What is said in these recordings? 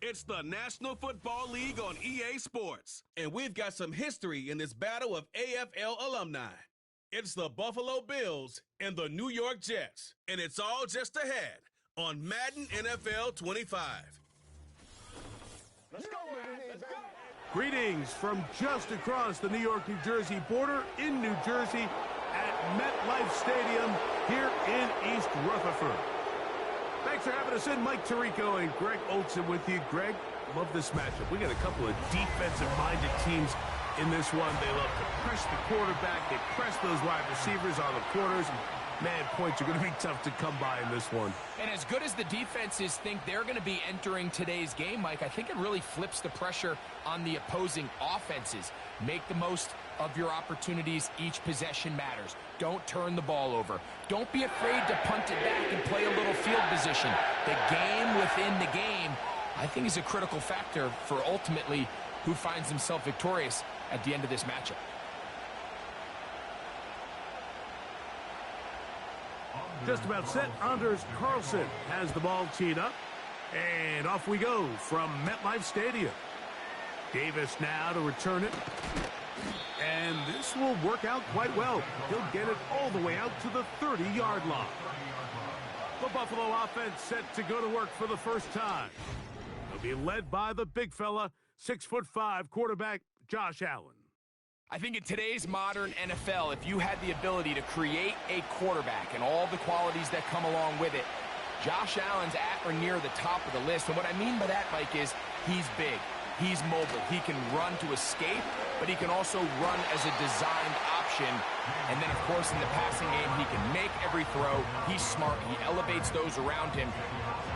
It's the National Football League on EA Sports, and we've got some history in this battle of AFL alumni. It's the Buffalo Bills and the New York Jets, and it's all just ahead on Madden NFL 25. Let's go, man. Let's go. Greetings from just across the New York-New Jersey border in New Jersey at MetLife Stadium here in East Rutherford. Thanks for having us in. Mike Tirico and Greg Olson with you. Greg, love this matchup. We got a couple of defensive-minded teams in this one. They love to press the quarterback. They press those wide receivers on the corners. Man, points are going to be tough to come by in this one. And as good as the defenses think they're going to be entering today's game, Mike, I think it really flips the pressure on the opposing offenses. Make the most of your opportunities. Each possession matters. Don't turn the ball over. Don't be afraid to punt it back and play a little field position. The game within the game, I think, is a critical factor for ultimately who finds himself victorious at the end of this matchup. Just about set. Anders Carlson has the ball teed up. And off we go from MetLife Stadium. Davis now to return it. And this will work out quite well. He'll get it all the way out to the 30-yard line. The Buffalo offense set to go to work for the first time. They'll be led by the big fella, 6'5" quarterback Josh Allen. I think in today's modern NFL, if you had the ability to create a quarterback and all the qualities that come along with it, Josh Allen's at or near the top of the list. And what I mean by that, Mike, is he's big. He's mobile. He can run to escape, but he can also run as a designed option. And then, of course, in the passing game, he can make every throw. He's smart. He elevates those around him.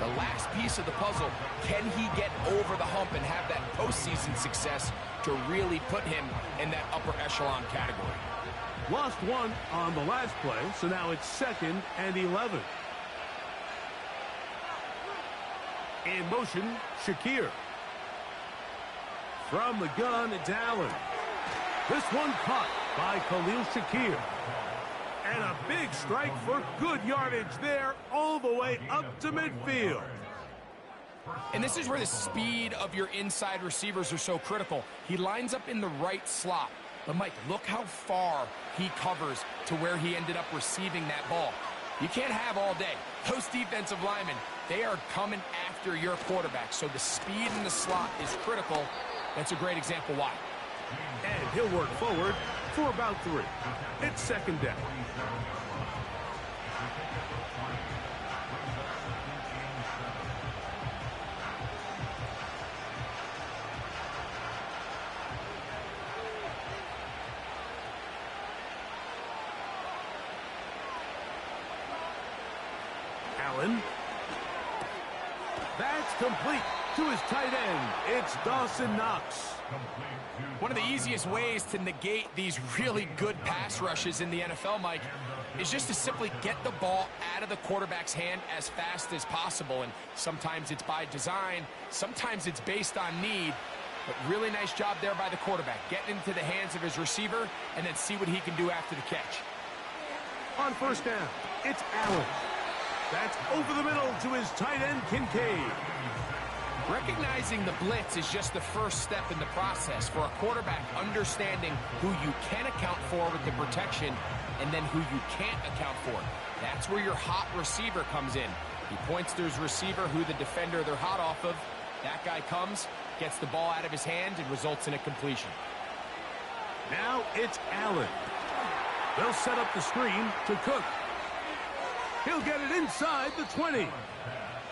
The last piece of the puzzle, can he get over the hump and have that postseason success to really put him in that upper echelon category? Lost one on the last play, so now it's 2nd and 11. In motion, Shakir. From the gun, it's Allen. This one caught by Khalil Shakir. And a big strike for good yardage there all the way up to midfield. And this is where the speed of your inside receivers are so critical. He lines up in the right slot. But, Mike, look how far he covers to where he ended up receiving that ball. You can't have all day. Those defensive linemen, they are coming after your quarterback. So the speed in the slot is critical. That's a great example why. And he'll work forward for about 3. It's 2nd down. Allen. That's complete to his tight end. It's Dawson Knox. One of the easiest ways to negate these really good pass rushes in the NFL, Mike, is just to simply get the ball out of the quarterback's hand as fast as possible. And sometimes it's by design, sometimes it's based on need. But really nice job there by the quarterback, getting into the hands of his receiver and then see what he can do after the catch. On 1st down, it's Allen. That's over the middle to his tight end, Kincaid. Recognizing the blitz is just the first step in the process for a quarterback, understanding who you can account for with the protection and then who you can't account for. That's where your hot receiver comes in. He points to his receiver who the defender they're hot off of. That guy comes, gets the ball out of his hand, and results in a completion. Now it's Allen. They'll set up the screen to Cook. He'll get it inside the 20.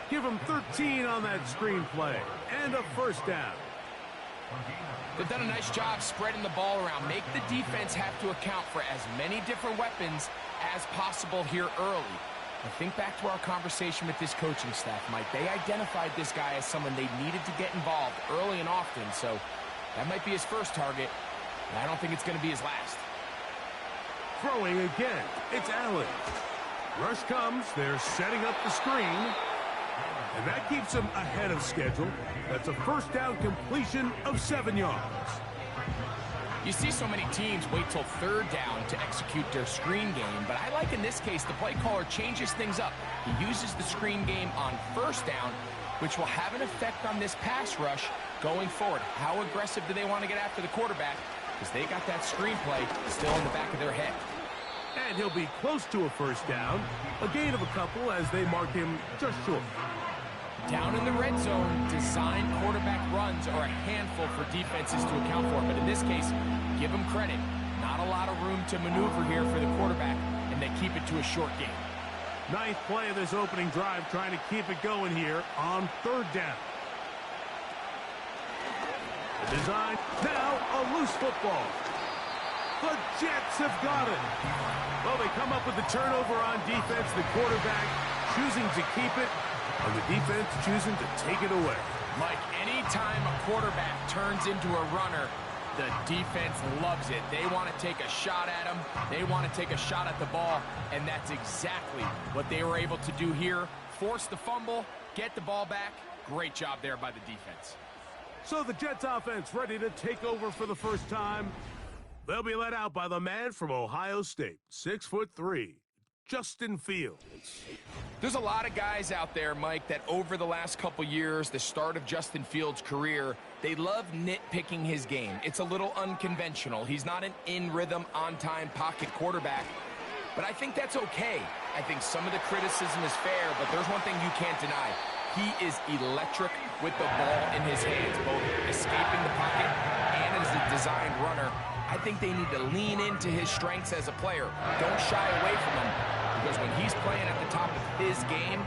Give him 13 on that screenplay. And a 1st down. They've done a nice job spreading the ball around. Make the defense have to account for as many different weapons as possible here early. I think back to our conversation with this coaching staff, Mike. They identified this guy as someone they needed to get involved early and often. So that might be his first target, but I don't think it's going to be his last. Throwing again. It's Allen. Rush comes. They're setting up the screen. And that keeps him ahead of schedule. That's a 1st down completion of 7 yards. You see so many teams wait till 3rd down to execute their screen game, but I like in this case the play caller changes things up. He uses the screen game on 1st down, which will have an effect on this pass rush going forward. How aggressive do they want to get after the quarterback? Because they got that screenplay still in the back of their head. And he'll be close to a first down. A gain of a couple as they mark him just short. Down in the red zone, design quarterback runs are a handful for defenses to account for. But in this case, give them credit. Not a lot of room to maneuver here for the quarterback, and they keep it to a short game. Ninth play of this opening drive, trying to keep it going here on third down. The design, now a loose football. The Jets have got it. Well, they come up with the turnover on defense. The quarterback choosing to keep it, and the defense choosing to take it away. Mike, anytime a quarterback turns into a runner, the defense loves it. They want to take a shot at him. They want to take a shot at the ball, and that's exactly what they were able to do here. Force the fumble, get the ball back. Great job there by the defense. So the Jets offense ready to take over for the first time. They'll be led out by the man from Ohio State, 6'3", Justin Fields. There's a lot of guys out there, Mike, that over the last couple years, the start of Justin Fields' career, they love nitpicking his game. It's a little unconventional. He's not an in-rhythm, on-time pocket quarterback, but I think that's okay. I think some of the criticism is fair, but there's one thing you can't deny. He is electric with the ball in his hands, both escaping the pocket and as a designed runner. I think they need to lean into his strengths as a player. Don't shy away from him, because when he's playing at the top of his game,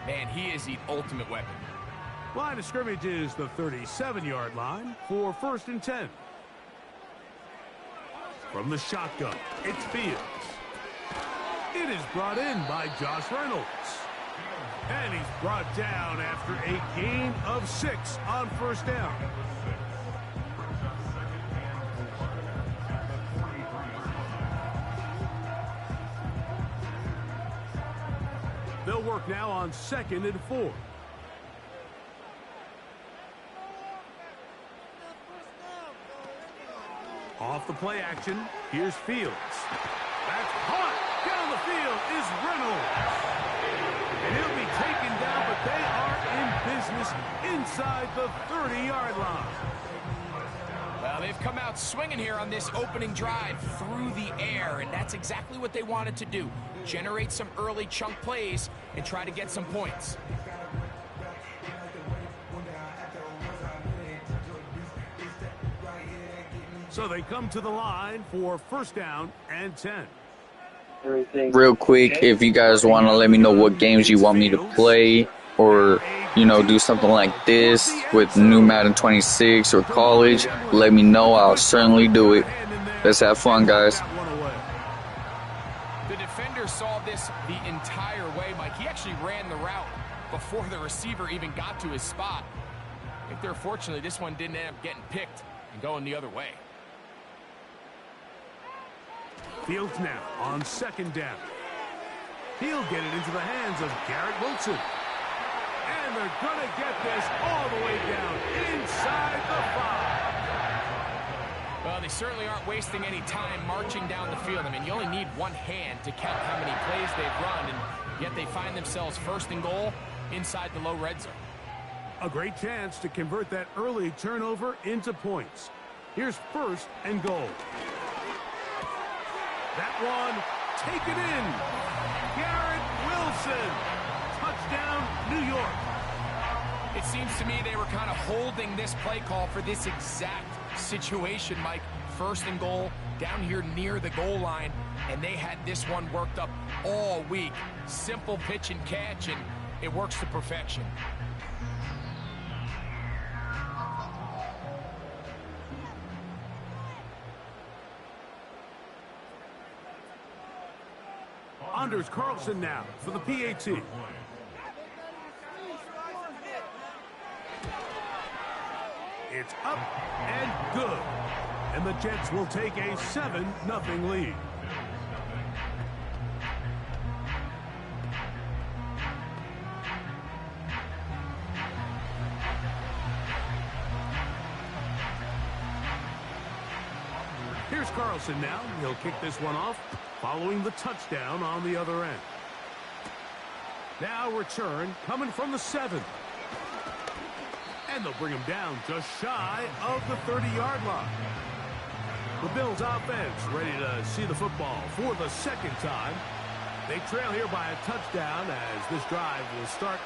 man, he is the ultimate weapon. Line of scrimmage is the 37-yard line for 1st and 10. From the shotgun, it's Fields. It is brought in by Josh Reynolds. And he's brought down after a gain of 6 on first down. They'll work now on 2nd and 4. Off the play action, here's Fields. That's caught. Down the field is Reynolds. And he'll be taken down, but they are in business inside the 30-yard line. Well, they've come out swinging here on this opening drive through the air, and that's exactly what they wanted to do. Generate some early chunk plays and try to get some points. So they come to the line for 1st down and 10. Real quick, if you guys want to let me know what games you want me to play, or do something like this with new Madden 26 or college, let me know. I'll certainly do it. Let's have fun, guys. The defender saw this the entire way, Mike. He actually ran the route before the receiver even got to his spot. I think they're fortunate this one didn't end up getting picked and going the other way. Fields now on 2nd down. He'll get it into the hands of Garrett Wilson. And they're going to get this all the way down inside the 5. Well, they certainly aren't wasting any time marching down the field. I mean, you only need one hand to count how many plays they've run, and yet they find themselves 1st and goal inside the low red zone. A great chance to convert that early turnover into points. Here's 1st and goal. That one taken in. Garrett Wilson. Touchdown, New York. It seems to me they were kind of holding this play call for this exact situation, Mike. 1st and goal, down here near the goal line, and they had this one worked up all week. Simple pitch and catch, and it works to perfection. Anders Carlson now for the PAT. It's up and good. And the Jets will take a 7-0 lead. Here's Carlson now. He'll kick this one off, following the touchdown on the other end. Now return coming from the 7. And they'll bring him down just shy of the 30-yard line. The Bills offense ready to see the football for the second time. They trail here by a touchdown as this drive will start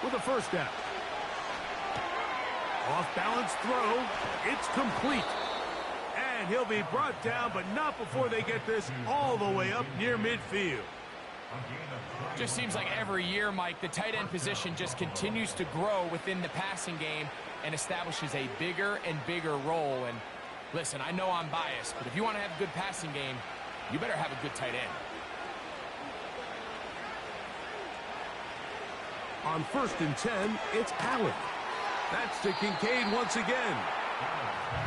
with a first down. Off-balance throw. It's complete. And he'll be brought down, but not before they get this all the way up near midfield. Just seems like every year, Mike, the tight end position just continues to grow within the passing game and establishes a bigger and bigger role. And listen, I know I'm biased, but if you want to have a good passing game, you better have a good tight end. On 1st and 10, it's Allen. That's to Kincaid once again.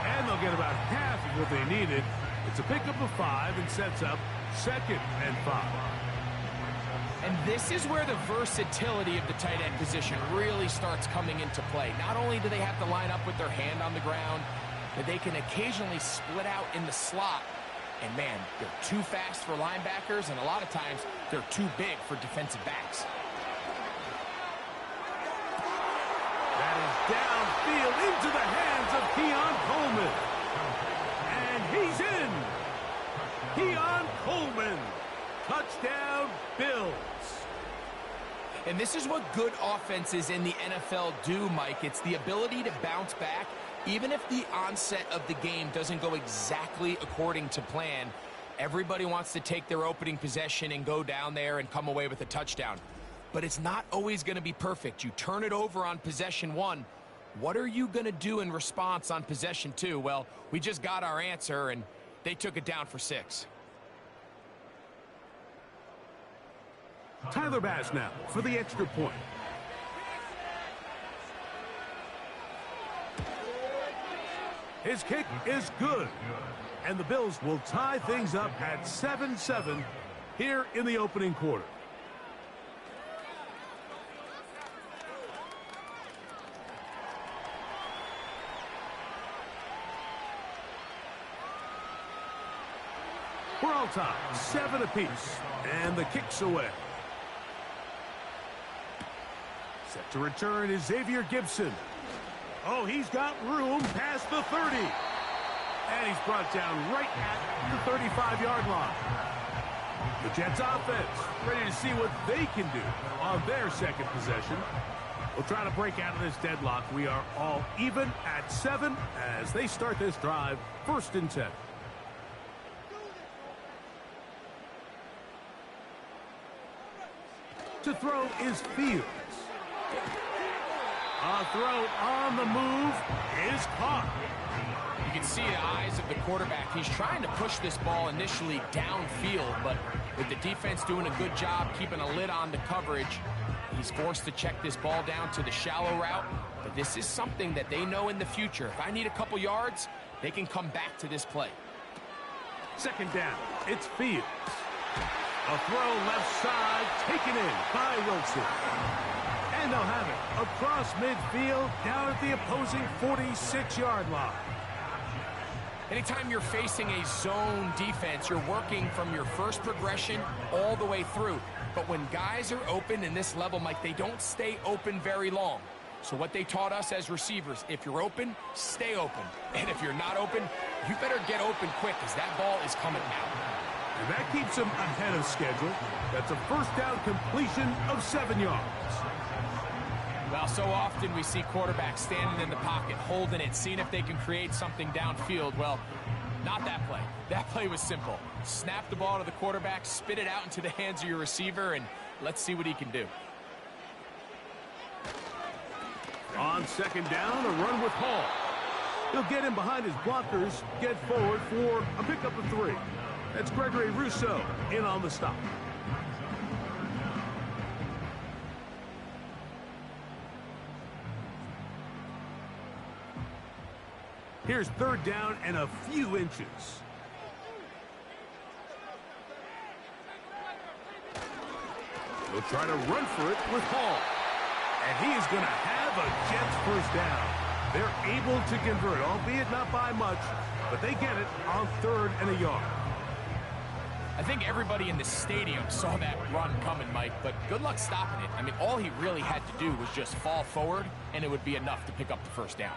And they'll get about half of what they needed. It's a pickup of 5 and sets up 2nd and 5. And this is where the versatility of the tight end position really starts coming into play. Not only do they have to line up with their hand on the ground, but they can occasionally split out in the slot. And man, they're too fast for linebackers, and a lot of times they're too big for defensive backs. That is downfield into the hands of Keon Coleman. And he's in. Keon Coleman. Touchdown, Bills. And this is what good offenses in the NFL do, Mike. It's the ability to bounce back, even if the onset of the game doesn't go exactly according to plan. Everybody wants to take their opening possession and go down there and come away with a touchdown. But it's not always going to be perfect. You turn it over on possession 1. What are you going to do in response on possession 2? Well, we just got our answer, and they took it down for 6. Tyler Bass now for the extra point. His kick is good. And the Bills will tie things up at 7-7 here in the opening quarter. We're all tied, 7 apiece, and the kick's away. Set to return is Xavier Gibson. Oh, he's got room past the 30. And he's brought down right at the 35-yard line. The Jets offense ready to see what they can do on their second possession. We'll try to break out of this deadlock. We are all even at 7 as they start this drive, 1st and 10. To throw is Fields. A throw on the move is caught. You can see the eyes of the quarterback. He's trying to push this ball initially downfield, but with the defense doing a good job keeping a lid on the coverage, he's forced to check this ball down to the shallow route. But this is something that they know in the future. If I need a couple yards, they can come back to this play. 2nd down, it's Fields. A throw left side, taken in by Wilson. And they'll have it across midfield, down at the opposing 46-yard line. Anytime you're facing a zone defense, you're working from your first progression all the way through. But when guys are open in this level, Mike, they don't stay open very long. So what they taught us as receivers, if you're open, stay open. And if you're not open, you better get open quick because that ball is coming out. And that keeps them ahead of schedule. That's a first down completion of 7 yards. Well, so often we see quarterbacks standing in the pocket, holding it, seeing if they can create something downfield. Well, not that play. That play was simple. Snap the ball to the quarterback, spit it out into the hands of your receiver, and let's see what he can do. On 2nd down, a run with Hall. He'll get in behind his blockers, get forward for a pickup of 3. That's Gregory Rousseau in on the stop. Here's 3rd down and a few inches. He'll try to run for it with Hall. And he is going to have a Jets first down. They're able to convert, albeit not by much, but they get it on 3rd and a yard. I think everybody in the stadium saw that run coming, Mike, but good luck stopping it. I mean, all he really had to do was just fall forward, and it would be enough to pick up the first down.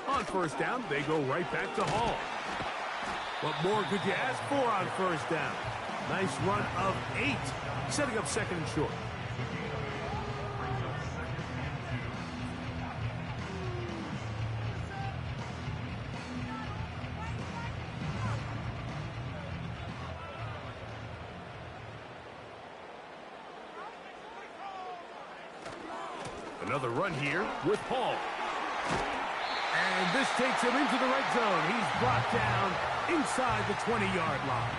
On first down, they go right back to Hall. What more could you ask for on first down? Nice run of 8, setting up second and short. Another run here with Hall. And this takes him into the red zone. He's brought down inside the 20-yard line.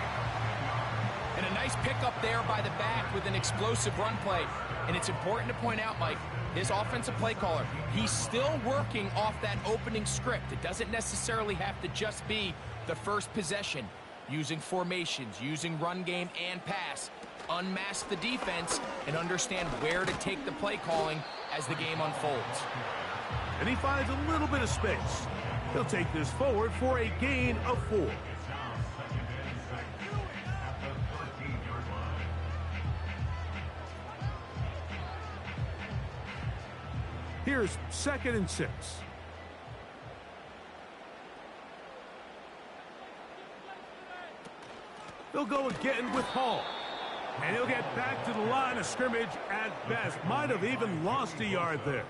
And a nice pickup there by the back with an explosive run play. And it's important to point out, Mike, this offensive play caller, he's still working off that opening script. It doesn't necessarily have to just be the first possession. Using formations, using run game and pass. Unmask the defense and understand where to take the play calling as the game unfolds. And he finds a little bit of space. He'll take this forward for a gain of 4. Here's 2nd and 6. They'll go again with Hall. And he'll get back to the line of scrimmage at best. Might have even lost a yard there.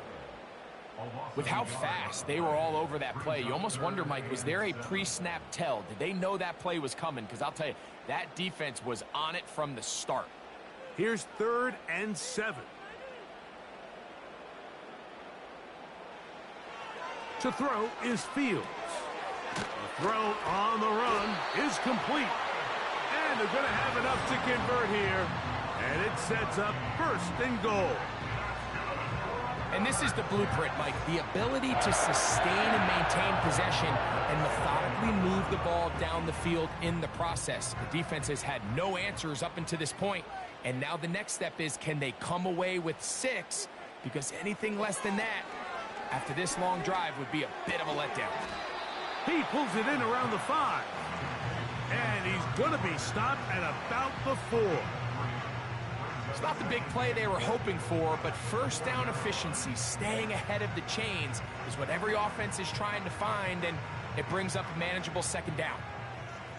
With how fast they were all over that play, you almost wonder, Mike, was there a pre-snap tell? Did they know that play was coming? Because I'll tell you, that defense was on it from the start. Here's 3rd and 7. To throw is Fields. The throw on the run is complete. And they're going to have enough to convert here. And it sets up 1st and goal. And this is the blueprint, Mike. The ability to sustain and maintain possession and methodically move the ball down the field in the process. The defense has had no answers up until this point. And now the next step is, can they come away with 6? Because anything less than that, after this long drive, would be a bit of a letdown. He pulls it in around the 5. And he's going to be stopped at about the 4. It's not the big play they were hoping for, but first down efficiency, staying ahead of the chains, is what every offense is trying to find, and it brings up a manageable 2nd down.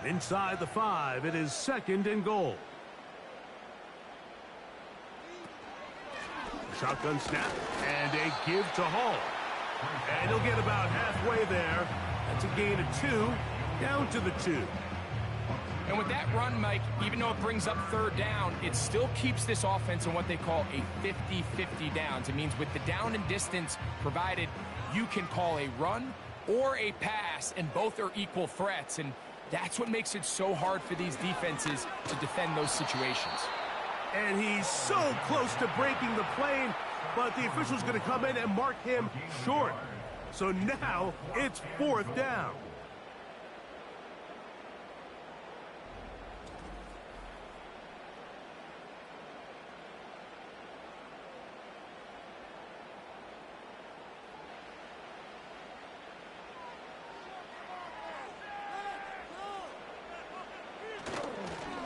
Inside the 5, it is 2nd and goal. Shotgun snap, and a give to Hall. And he'll get about halfway there. That's a gain of 2, down to the 2. And with that run, Mike, even though it brings up 3rd down, it still keeps this offense in what they call a 50-50 downs. It means with the down and distance provided, you can call a run or a pass, and both are equal threats. And that's what makes it so hard for these defenses to defend those situations. And he's so close to breaking the plane, but the official's going to come in and mark him short. So now it's 4th down.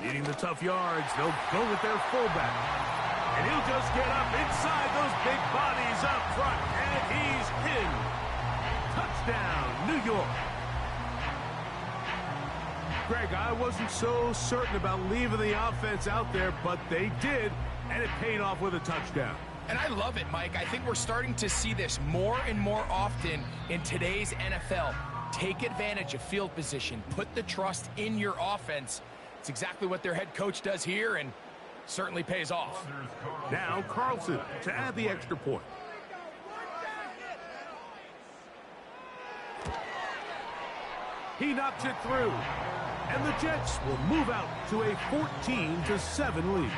Needing the tough yards, they'll go with their fullback. And he'll just get up inside those big bodies up front, and he's in. Touchdown, New York. Greg, I wasn't so certain about leaving the offense out there, but they did, and it paid off with a touchdown. And I love it, Mike. I think we're starting to see this more and more often in today's NFL. Take advantage of field position. Put the trust in your offense. It's exactly what their head coach does here, and certainly pays off. Now Carlson to add the extra point. He knocks it through, and the Jets will move out to a 14-7 lead.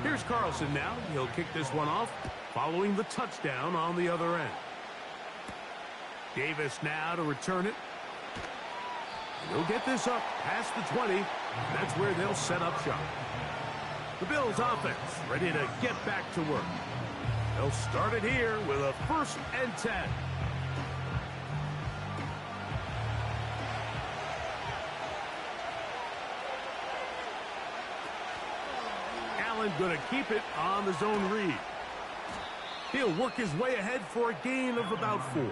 Here's Carlson now. He'll kick this one off, following the touchdown on the other end. Davis now to return it. He'll get this up past the 20. That's where they'll set up shop. The Bills offense ready to get back to work. They'll start it here with a 1st and 10. Allen going to keep it on the zone read. He'll work his way ahead for a gain of about 4.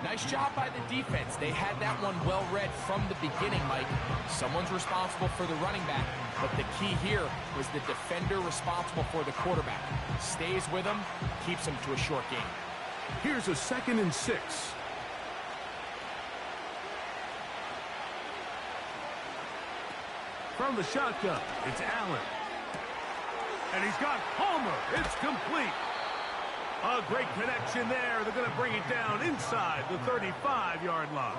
Nice job by the defense. They had that one well read from the beginning, Mike. Someone's responsible for the running back, but the key here was the defender responsible for the quarterback. Stays with him, keeps him to a short gain. Here's a 2nd and 6. From the shotgun, it's Allen. And he's got Palmer. It's complete. A great connection there. They're going to bring it down inside the 35-yard line.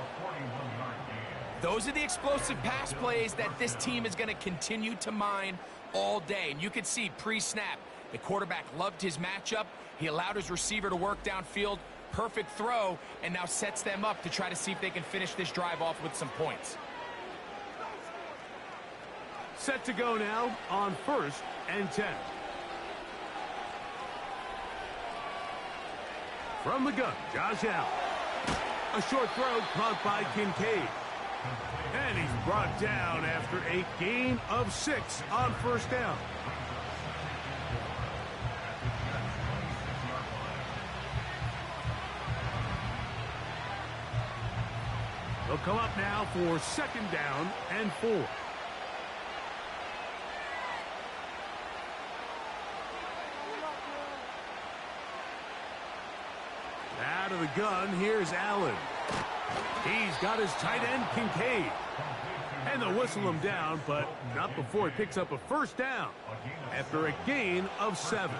Those are the explosive pass plays that this team is going to continue to mine all day. And you can see pre-snap, the quarterback loved his matchup. He allowed his receiver to work downfield. Perfect throw, and now sets them up to try to see if they can finish this drive off with some points. Set to go now on 1st and 10. From the gun, Josh Allen. A short throw caught by Kincaid. And he's brought down after a gain of 6 on 1st down. They'll come up now for 2nd down and 4. Out of the gun, here's Allen. He's got his tight end, Kincaid. And they'll whistle him down, but not before he picks up a 1st down after a gain of 7.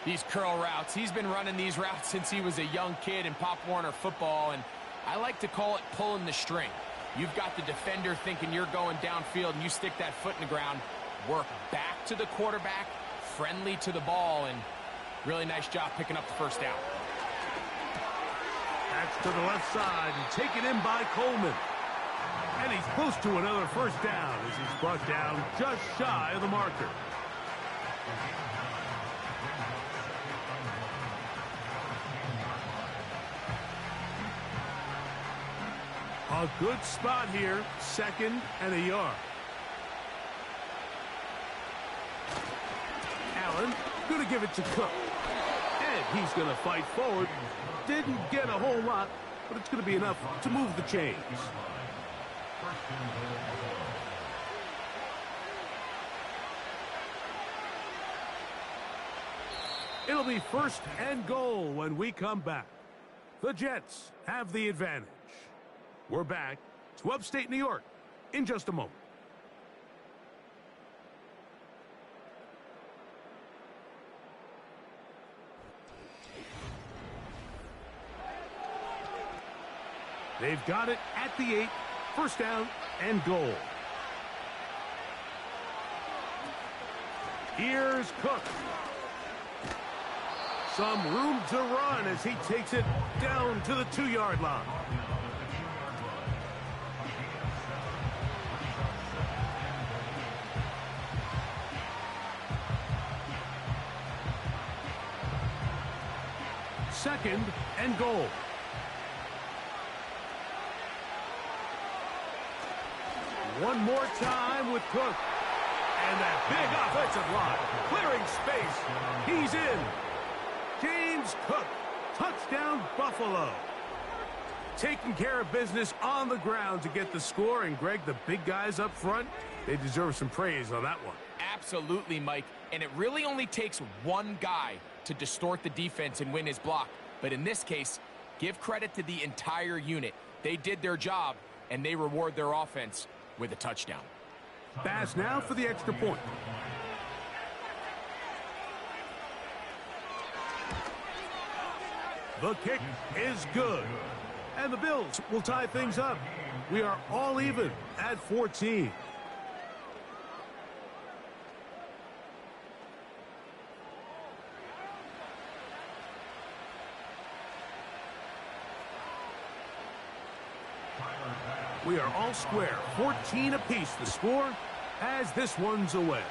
These curl routes, he's been running these routes since he was a young kid in Pop Warner football, and I like to call it pulling the string. You've got the defender thinking you're going downfield, and you stick that foot in the ground, work back to the quarterback, friendly to the ball, and really nice job picking up the 1st down. That's to the left side and taken in by Coleman. And he's close to another 1st down as he's brought down just shy of the marker. A good spot here, 2nd and a yard. Allen going to give it to Cook. And he's going to fight forward. Didn't get a whole lot, but it's going to be enough to move the chains. It'll be 1st and goal when we come back. The Jets have the advantage. We're back to upstate New York in just a moment. They've got it at the 8, 1st down and goal. Here's Cook. Some room to run as he takes it down to the 2-yard line. Second and goal. One more time with Cook. And that big offensive line. Clearing space. He's in. James Cook. Touchdown, Buffalo. Taking care of business on the ground to get the score. And, Greg, the big guys up front, they deserve some praise on that one. Absolutely, Mike. And it really only takes one guy to distort the defense and win his block. But in this case, give credit to the entire unit. They did their job, and they reward their offense with a touchdown. Pass now for the extra point. The kick is good. And the Bills will tie things up. We are all even at 14. We are all square. 14 apiece the score as this one's away.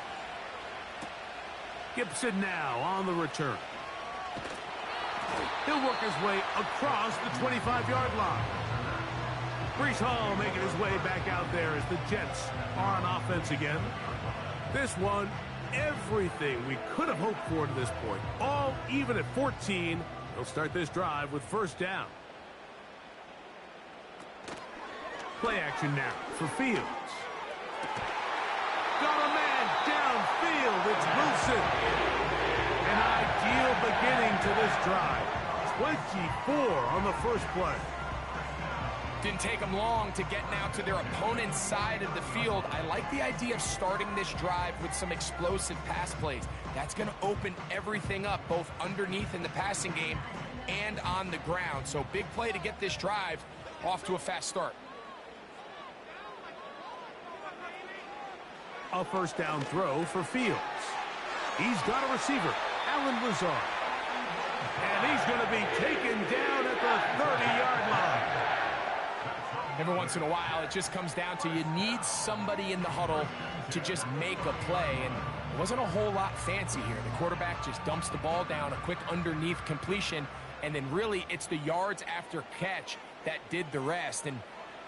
Gibson now on the return. He'll work his way across the 25-yard line. Breece Hall making his way back out there as the Jets are on offense again. This one, everything we could have hoped for to this point. All even at 14. They'll start this drive with first down. Play action now for Fields. Got a man downfield. It's Wilson. An ideal beginning to this drive. 24 on the first play. Didn't take them long to get now to their opponent's side of the field. I like the idea of starting this drive with some explosive pass plays. That's going to open everything up, both underneath in the passing game and on the ground. So big play to get this drive off to a fast start. A first down throw for Fields. He's got a receiver, Allen Lazard. And he's going to be taken down at the 30-yard line. Every once in a while, it just comes down to you need somebody in the huddle to just make a play. And it wasn't a whole lot fancy here. The quarterback just dumps the ball down, a quick underneath completion, and then really it's the yards after catch that did the rest. And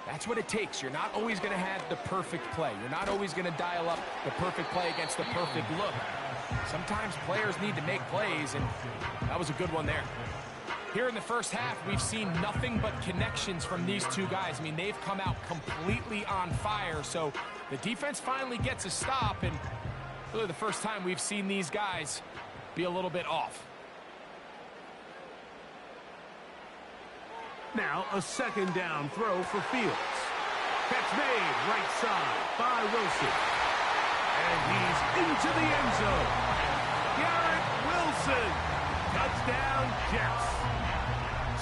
that's what it takes. You're not always going to have the perfect play. You're not always going to dial up the perfect play against the perfect look. Sometimes players need to make plays, and that was a good one there. Here in the first half, we've seen nothing but connections from these two guys. I mean, they've come out completely on fire, so the defense finally gets a stop, and really the first time we've seen these guys be a little bit off. Now a second down throw for Fields. Catch made right side by Wilson. And he's into the end zone. Garrett Wilson. Touchdown, Jets.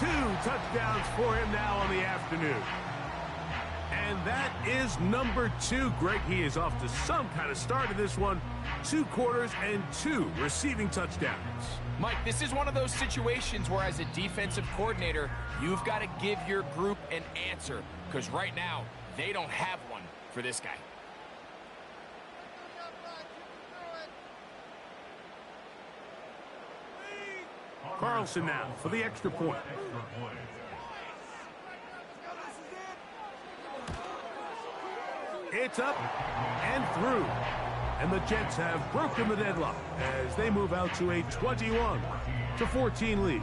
2 touchdowns for him now on the afternoon. And that is number 2. Greg, he is off to some kind of start in this one. 2 quarters and 2 receiving touchdowns. Mike, this is one of those situations where as a defensive coordinator, you've got to give your group an answer. Because right now, they don't have one for this guy. Carlson now for the extra point. It's up and through. And the Jets have broken the deadlock as they move out to a 21-14 lead.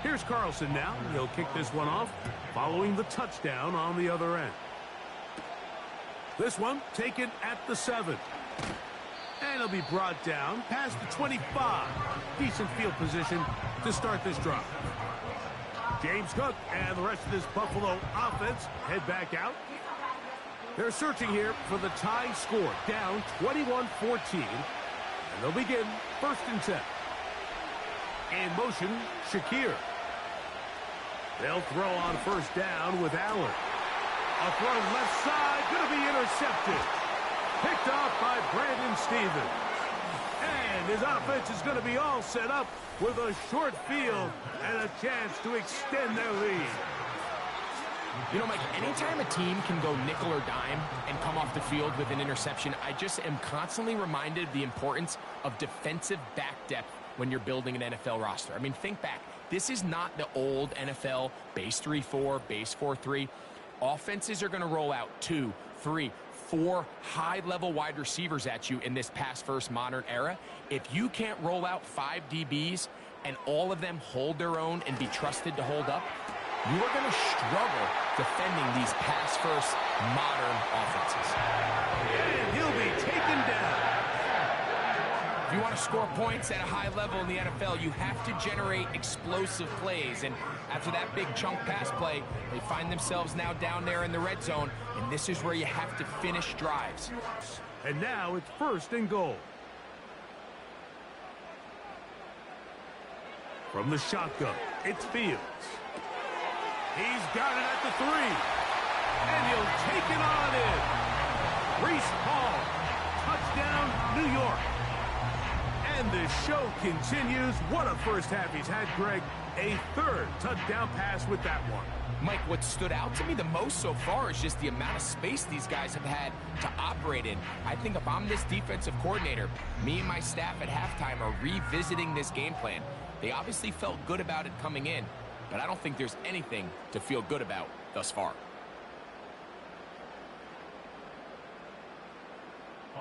Here's Carlson now. He'll kick this one off following the touchdown on the other end. This one taken at the 7. And he'll be brought down past the 25. Decent field position to start this drive. James Cook and the rest of this Buffalo offense head back out. They're searching here for the tie score. Down 21-14. And they'll begin first and 10. In motion, Shakir. They'll throw on first down with Allen. A throw left side, going to be intercepted. Picked off by Brandon Stevens. And his offense is going to be all set up with a short field and a chance to extend their lead. You know, Mike, anytime a team can go nickel or dime and come off the field with an interception, I just am constantly reminded of the importance of defensive back depth when you're building an NFL roster. I mean, think back. This is not the old NFL base 3-4, base 4-3. Offenses are going to roll out 2, 3, 4 high-level wide receivers at you in this pass-first modern era. If you can't roll out 5 DBs and all of them hold their own and be trusted to hold up, you are going to struggle defending these pass-first modern offenses. And he'll be taken down. If you want to score points at a high level in the NFL, you have to generate explosive plays. And after that big chunk pass play, they find themselves now down there in the red zone. And this is where you have to finish drives. And now it's first and goal. From the shotgun, it's Fields. He's got it at the 3. And he'll take it on in. Breece Hall. Touchdown, New York. And the show continues. What a first half he's had, Greg. A third touchdown pass with that one. Mike, what stood out to me the most so far is just the amount of space these guys have had to operate in. I think if I'm this defensive coordinator, me and my staff at halftime are revisiting this game plan. They obviously felt good about it coming in, but I don't think there's anything to feel good about thus far.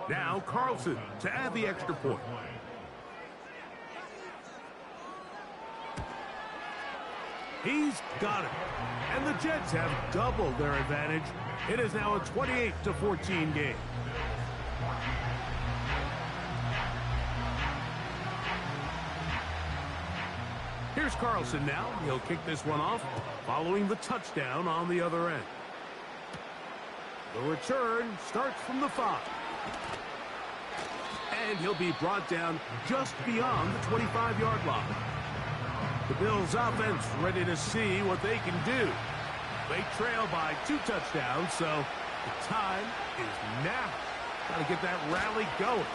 Now Carlson to add the extra point. He's got it. And the Jets have doubled their advantage. It is now a 28-14 game. Here's Carlson now. He'll kick this one off, following the touchdown on the other end. The return starts from the 5. And he'll be brought down just beyond the 25-yard line. The Bills offense ready to see what they can do. They trail by 2 touchdowns, so the time is now. Got to get that rally going.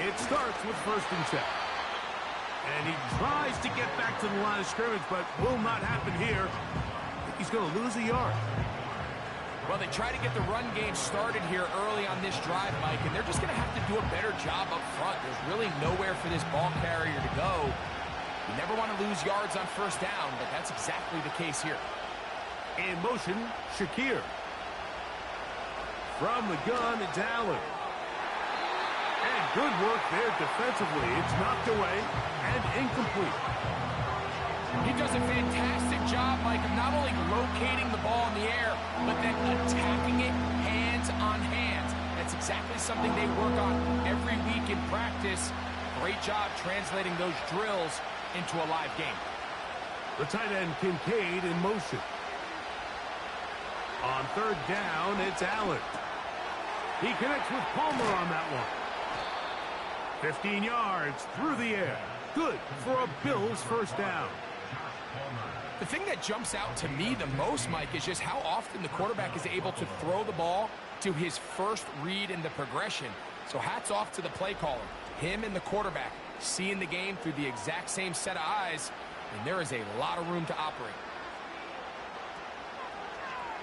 It starts with 1st and 10. And he tries to get back to the line of scrimmage, but will not happen here. He's going to lose a yard. Well, they try to get the run game started here early on this drive, Mike, and they're just going to have to do a better job up front. There's really nowhere for this ball carrier to go. You never want to lose yards on 1st down, but that's exactly the case here. In motion, Shakir. From the gun, it's Allen. And good work there defensively. It's knocked away and incomplete. He does a fantastic job, Mike, of not only locating the ball in the air, but then attacking it hands on hands. That's exactly something they work on every week in practice. Great job translating those drills into a live game. The tight end Kincaid in motion. On 3rd down, it's Allen. He connects with Palmer on that one. 15 yards through the air. Good for a Bills 1st down. The thing that jumps out to me the most, Mike, is just how often the quarterback is able to throw the ball to his first read in the progression. So hats off to the play caller. Him and the quarterback seeing the game through the exact same set of eyes, and there is a lot of room to operate.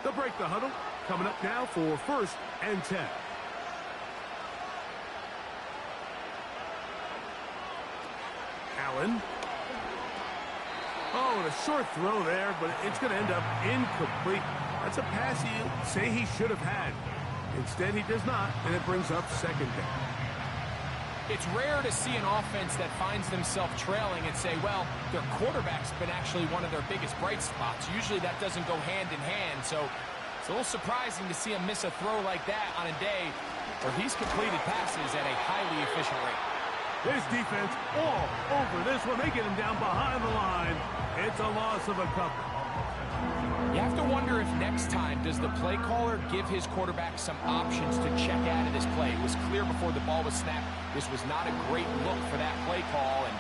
They'll break the huddle. Coming up now for 1st and 10. Allen. Oh, and a short throw there, but it's going to end up incomplete. That's a pass he'd say he should have had. Instead, he does not, and it brings up 2nd down. It's rare to see an offense that finds themselves trailing and say, well, their quarterback's been actually one of their biggest bright spots. Usually that doesn't go hand in hand, so it's a little surprising to see him miss a throw like that on a day where he's completed passes at a highly efficient rate. This defense all over this one. They get him down behind the line. It's a loss of a couple. You have to wonder if next time does the play caller give his quarterback some options to check out of this play. It was clear before the ball was snapped this was not a great look for that play call, and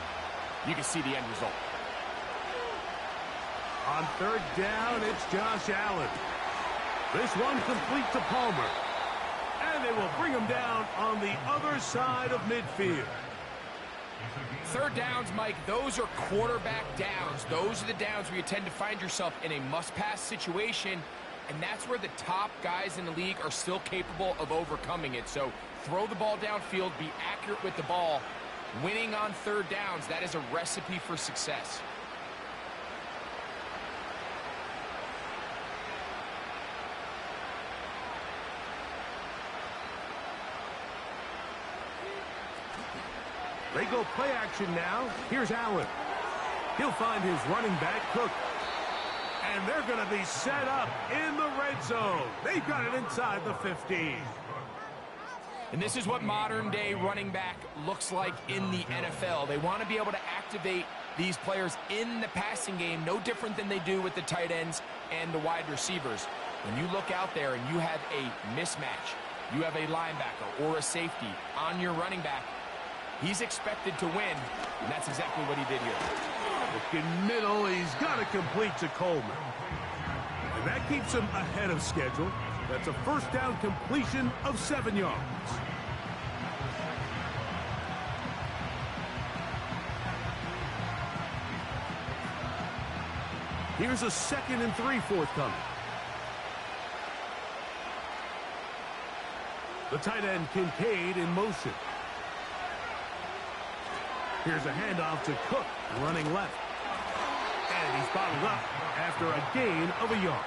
you can see the end result. On 3rd down, it's Josh Allen. This one complete to Palmer. And they will bring him down on the other side of midfield. 3rd downs, Mike, those are quarterback downs. Those are the downs where you tend to find yourself in a must-pass situation, and that's where the top guys in the league are still capable of overcoming it. So throw the ball downfield, be accurate with the ball. Winning on 3rd downs, that is a recipe for success. They go play action now. Here's Allen. He'll find his running back, Cook. And they're going to be set up in the red zone. They've got it inside the 15. And this is what modern-day running back looks like in the NFL. They want to be able to activate these players in the passing game, no different than they do with the tight ends and the wide receivers. When you look out there and you have a mismatch, you have a linebacker or a safety on your running back, he's expected to win, and that's exactly what he did here. Looking middle, he's got to complete to Coleman. And that keeps him ahead of schedule. That's a first down completion of 7 yards. Here's a 2nd and 3 forthcoming. The tight end Kincaid in motion. Here's a handoff to Cook, running left. And he's bottled up after a gain of a yard.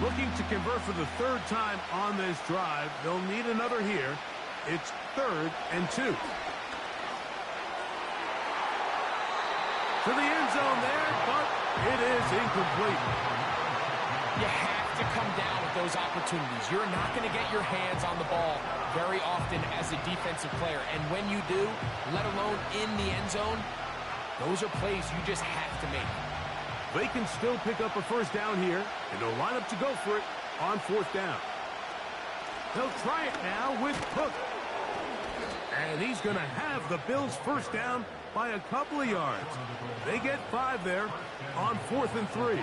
Looking to convert for the 3rd time on this drive. They'll need another here. It's 3rd and 2. To the end zone there, but it is incomplete. You have to come down with those opportunities. You're not going to get your hands on the ball very often as a defensive player. And when you do, let alone in the end zone, those are plays you just have to make. They can still pick up a first down here, and they'll line up to go for it on 4th down. They'll try it now with Cook. And he's going to have the Bills' first down by a couple of yards. They get 5 there on 4th and 3.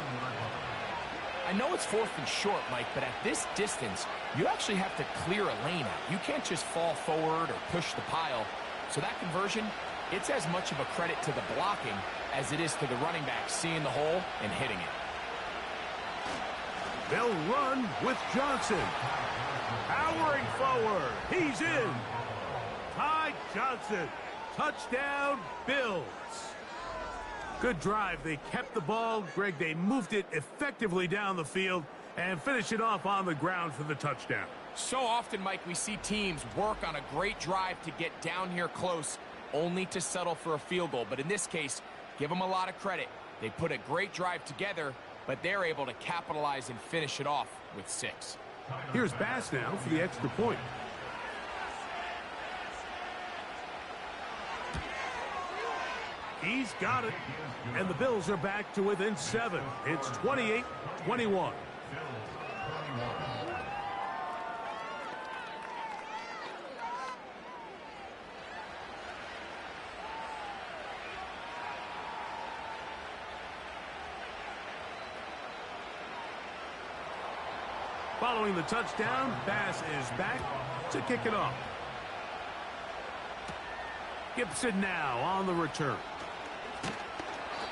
I know it's 4th and short, Mike, but at this distance, you actually have to clear a lane out. You can't just fall forward or push the pile. So that conversion, it's as much of a credit to the blocking as it is to the running back seeing the hole and hitting it. They'll run with Johnson. Powering forward. He's in. Ty Johnson. Touchdown, Bills. Good drive. They kept the ball. Greg, they moved it effectively down the field and finished it off on the ground for the touchdown. So often, Mike, we see teams work on a great drive to get down here close, only to settle for a field goal. But in this case, give them a lot of credit. They put a great drive together, but they're able to capitalize and finish it off with 6. Here's Bass now for the extra point. He's got it. And the Bills are back to within 7. It's 28-21. Following the touchdown, Bass is back to kick it off. Gibson now on the return.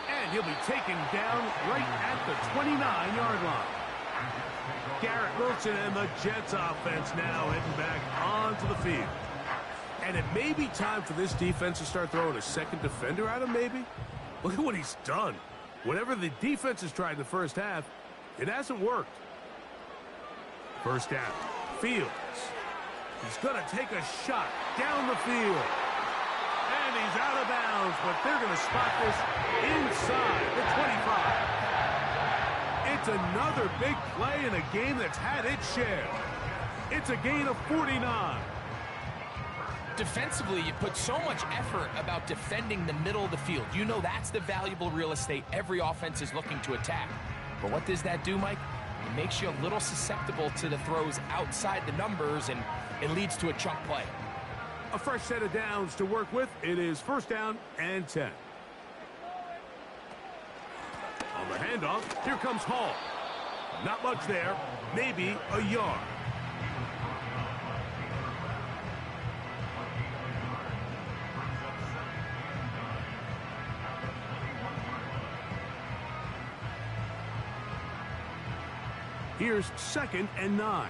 And he'll be taken down right at the 29-yard line. Garrett Wilson and the Jets offense now heading back onto the field. And it may be time for this defense to start throwing a second defender at him, maybe. Look at what he's done. Whatever the defense has tried in the first half, it hasn't worked. First down. Fields. He's going to take a shot down the field. And he's out of bounds, but they're going to spot this inside the 25. It's another big play in a game that's had its share. It's a gain of 49. Defensively, you put so much effort about defending the middle of the field. You know that's the valuable real estate every offense is looking to attack. But what does that do, Mike? It makes you a little susceptible to the throws outside the numbers, and it leads to a chunk play. A fresh set of downs to work with. It is first down and 10. On the handoff, here comes Hall. Not much there, maybe a yard. Here's 2nd and 9.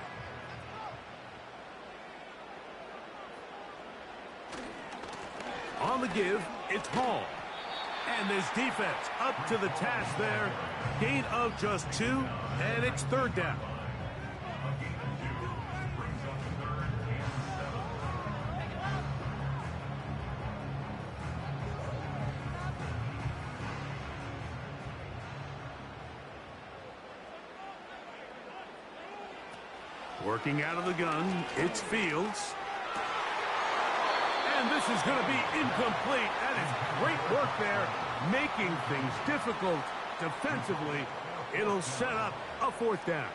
On the give, it's Hall. And this defense up to the task there. Gain of just 2, and it's 3rd down. Working out of the gun, it's Fields. And this is going to be incomplete. That is great work there, making things difficult defensively. It'll set up a 4th down.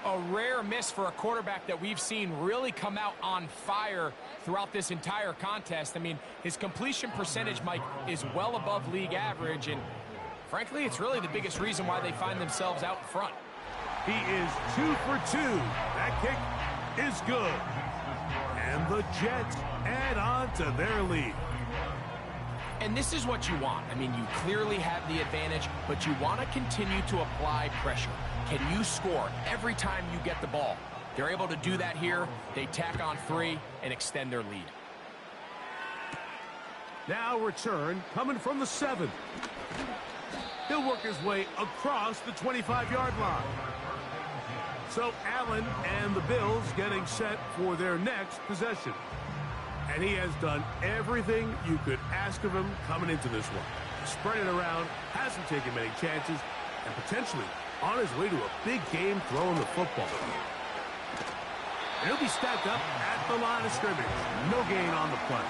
A rare miss for a quarterback that we've seen really come out on fire throughout this entire contest. I mean, his completion percentage, Mike, is well above league average, and frankly, it's really the biggest reason why they find themselves out in front. He is 2 for 2. That kick is good. And the Jets add on to their lead. And this is what you want. I mean, you clearly have the advantage, but you want to continue to apply pressure. Can you score every time you get the ball? They're able to do that here. They tack on 3 and extend their lead. Now return coming from the 7. He'll work his way across the 25-yard line. So Allen and the Bills getting set for their next possession. And he has done everything you could ask of him coming into this one. Spread it around, hasn't taken many chances, and potentially on his way to a big game throwing the football. And he'll be stacked up at the line of scrimmage. No gain on the play.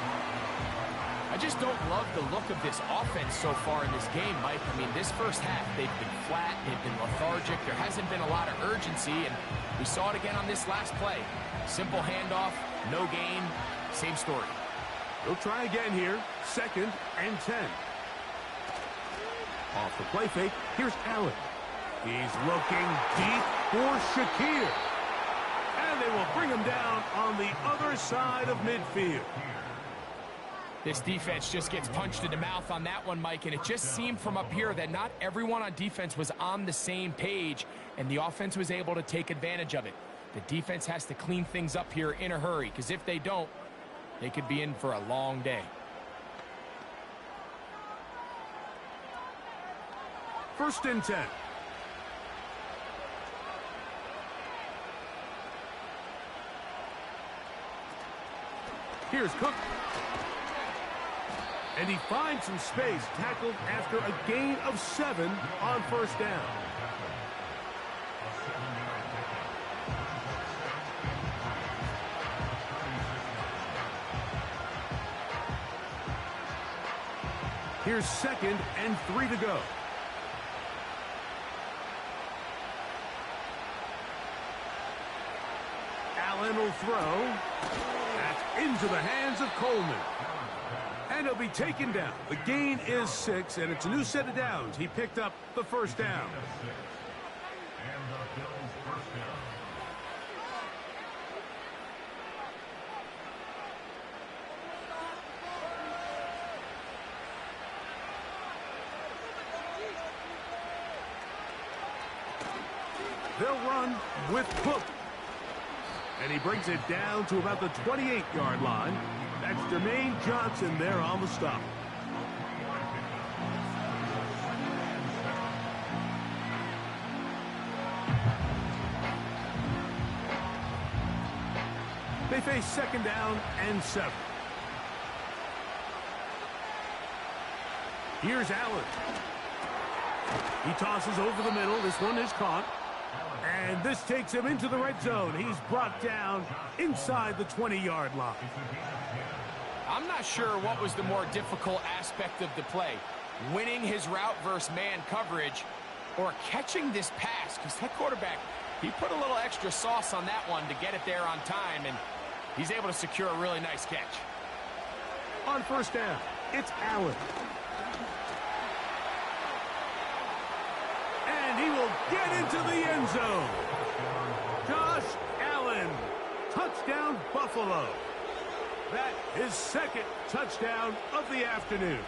I just don't love the look of this offense so far in this game, Mike. I mean, this first half, they've been flat, they've been lethargic. There hasn't been a lot of urgency, and we saw it again on this last play. Simple handoff, no gain, same story. They'll try again here. 2nd and 10. Off the play fake, here's Allen. He's looking deep for Shakir. And they will bring him down on the other side of midfield. This defense just gets punched in the mouth on that one, Mike, and it just seemed from up here that not everyone on defense was on the same page, and the offense was able to take advantage of it. The defense has to clean things up here in a hurry, because if they don't, they could be in for a long day. First and 10. Here's Cook. And he finds some space, tackled after a gain of 7 on first down. Here's 2nd and 3 to go. Allen will throw. That's into the hands of Coleman. And he'll be taken down. The gain is 6, and it's a new set of downs. He picked up the first down. They'll run with Cook. And he brings it down to about the 28-yard line. That's Jermaine Johnson there on the stop. They face 2nd down and 7. Here's Allen. He tosses over the middle. This one is caught. And this takes him into the red zone. He's brought down inside the 20-yard line. I'm not sure what was the more difficult aspect of the play. Winning his route versus man coverage or catching this pass. Because that quarterback, he put a little extra sauce on that one to get it there on time. And he's able to secure a really nice catch. On first down, it's Allen. And he will get into the end zone. Josh Allen, touchdown Buffalo. That is 2nd touchdown of the afternoon.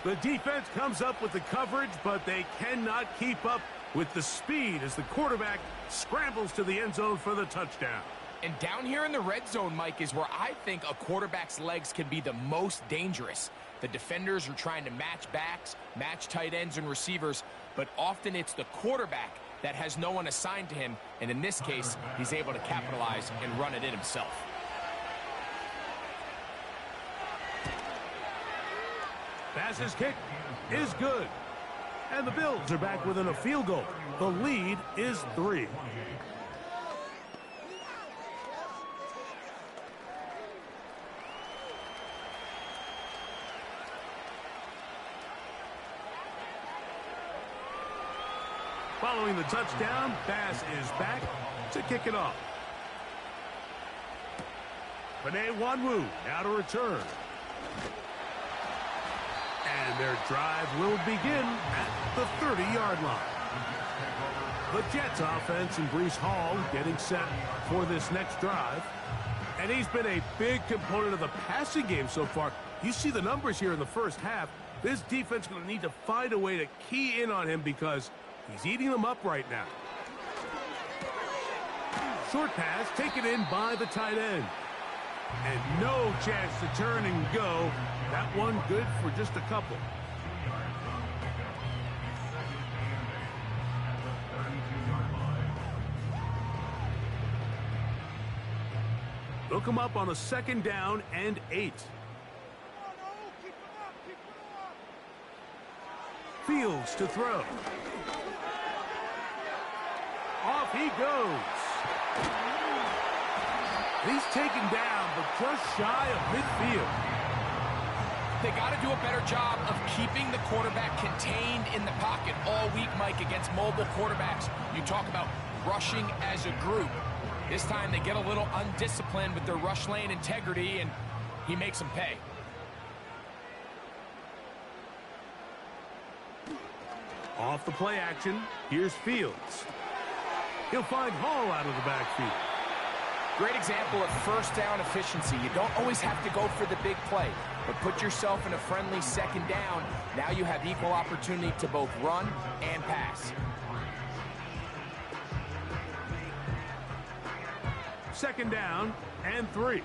The defense comes up with the coverage, but they cannot keep up with the speed as the quarterback scrambles to the end zone for the touchdown. And down here in the red zone, Mike, is where I think a quarterback's legs can be the most dangerous. The defenders are trying to match backs, match tight ends and receivers, but often it's the quarterback that has no one assigned to him, and in this case, he's able to capitalize and run it in himself. Pass's kick is good. And the Bills are back within a field goal. The lead is 3. Following the touchdown, Bass is back to kick it off. Penei Wanwu now to return. And their drive will begin at the 30-yard line. The Jets offense and Breece Hall getting set for this next drive. And he's been a big component of the passing game so far. You see the numbers here in the first half. This defense is going to need to find a way to key in on him because he's eating them up right now. Short pass taken in by the tight end. And no chance to turn and go. That one good for just a couple. Look him up on a 2nd down and 8. Fields to throw. Off he goes. He's taken down, but just shy of midfield. They got to do a better job of keeping the quarterback contained in the pocket all week, Mike, against mobile quarterbacks. You talk about rushing as a group. This time they get a little undisciplined with their rush lane integrity, and he makes them pay. Off the play action, here's Fields. He'll find Hall out of the backfield. Great example of first down efficiency. You don't always have to go for the big play, but put yourself in a friendly 2nd down. Now you have equal opportunity to both run and pass. 2nd down and 3.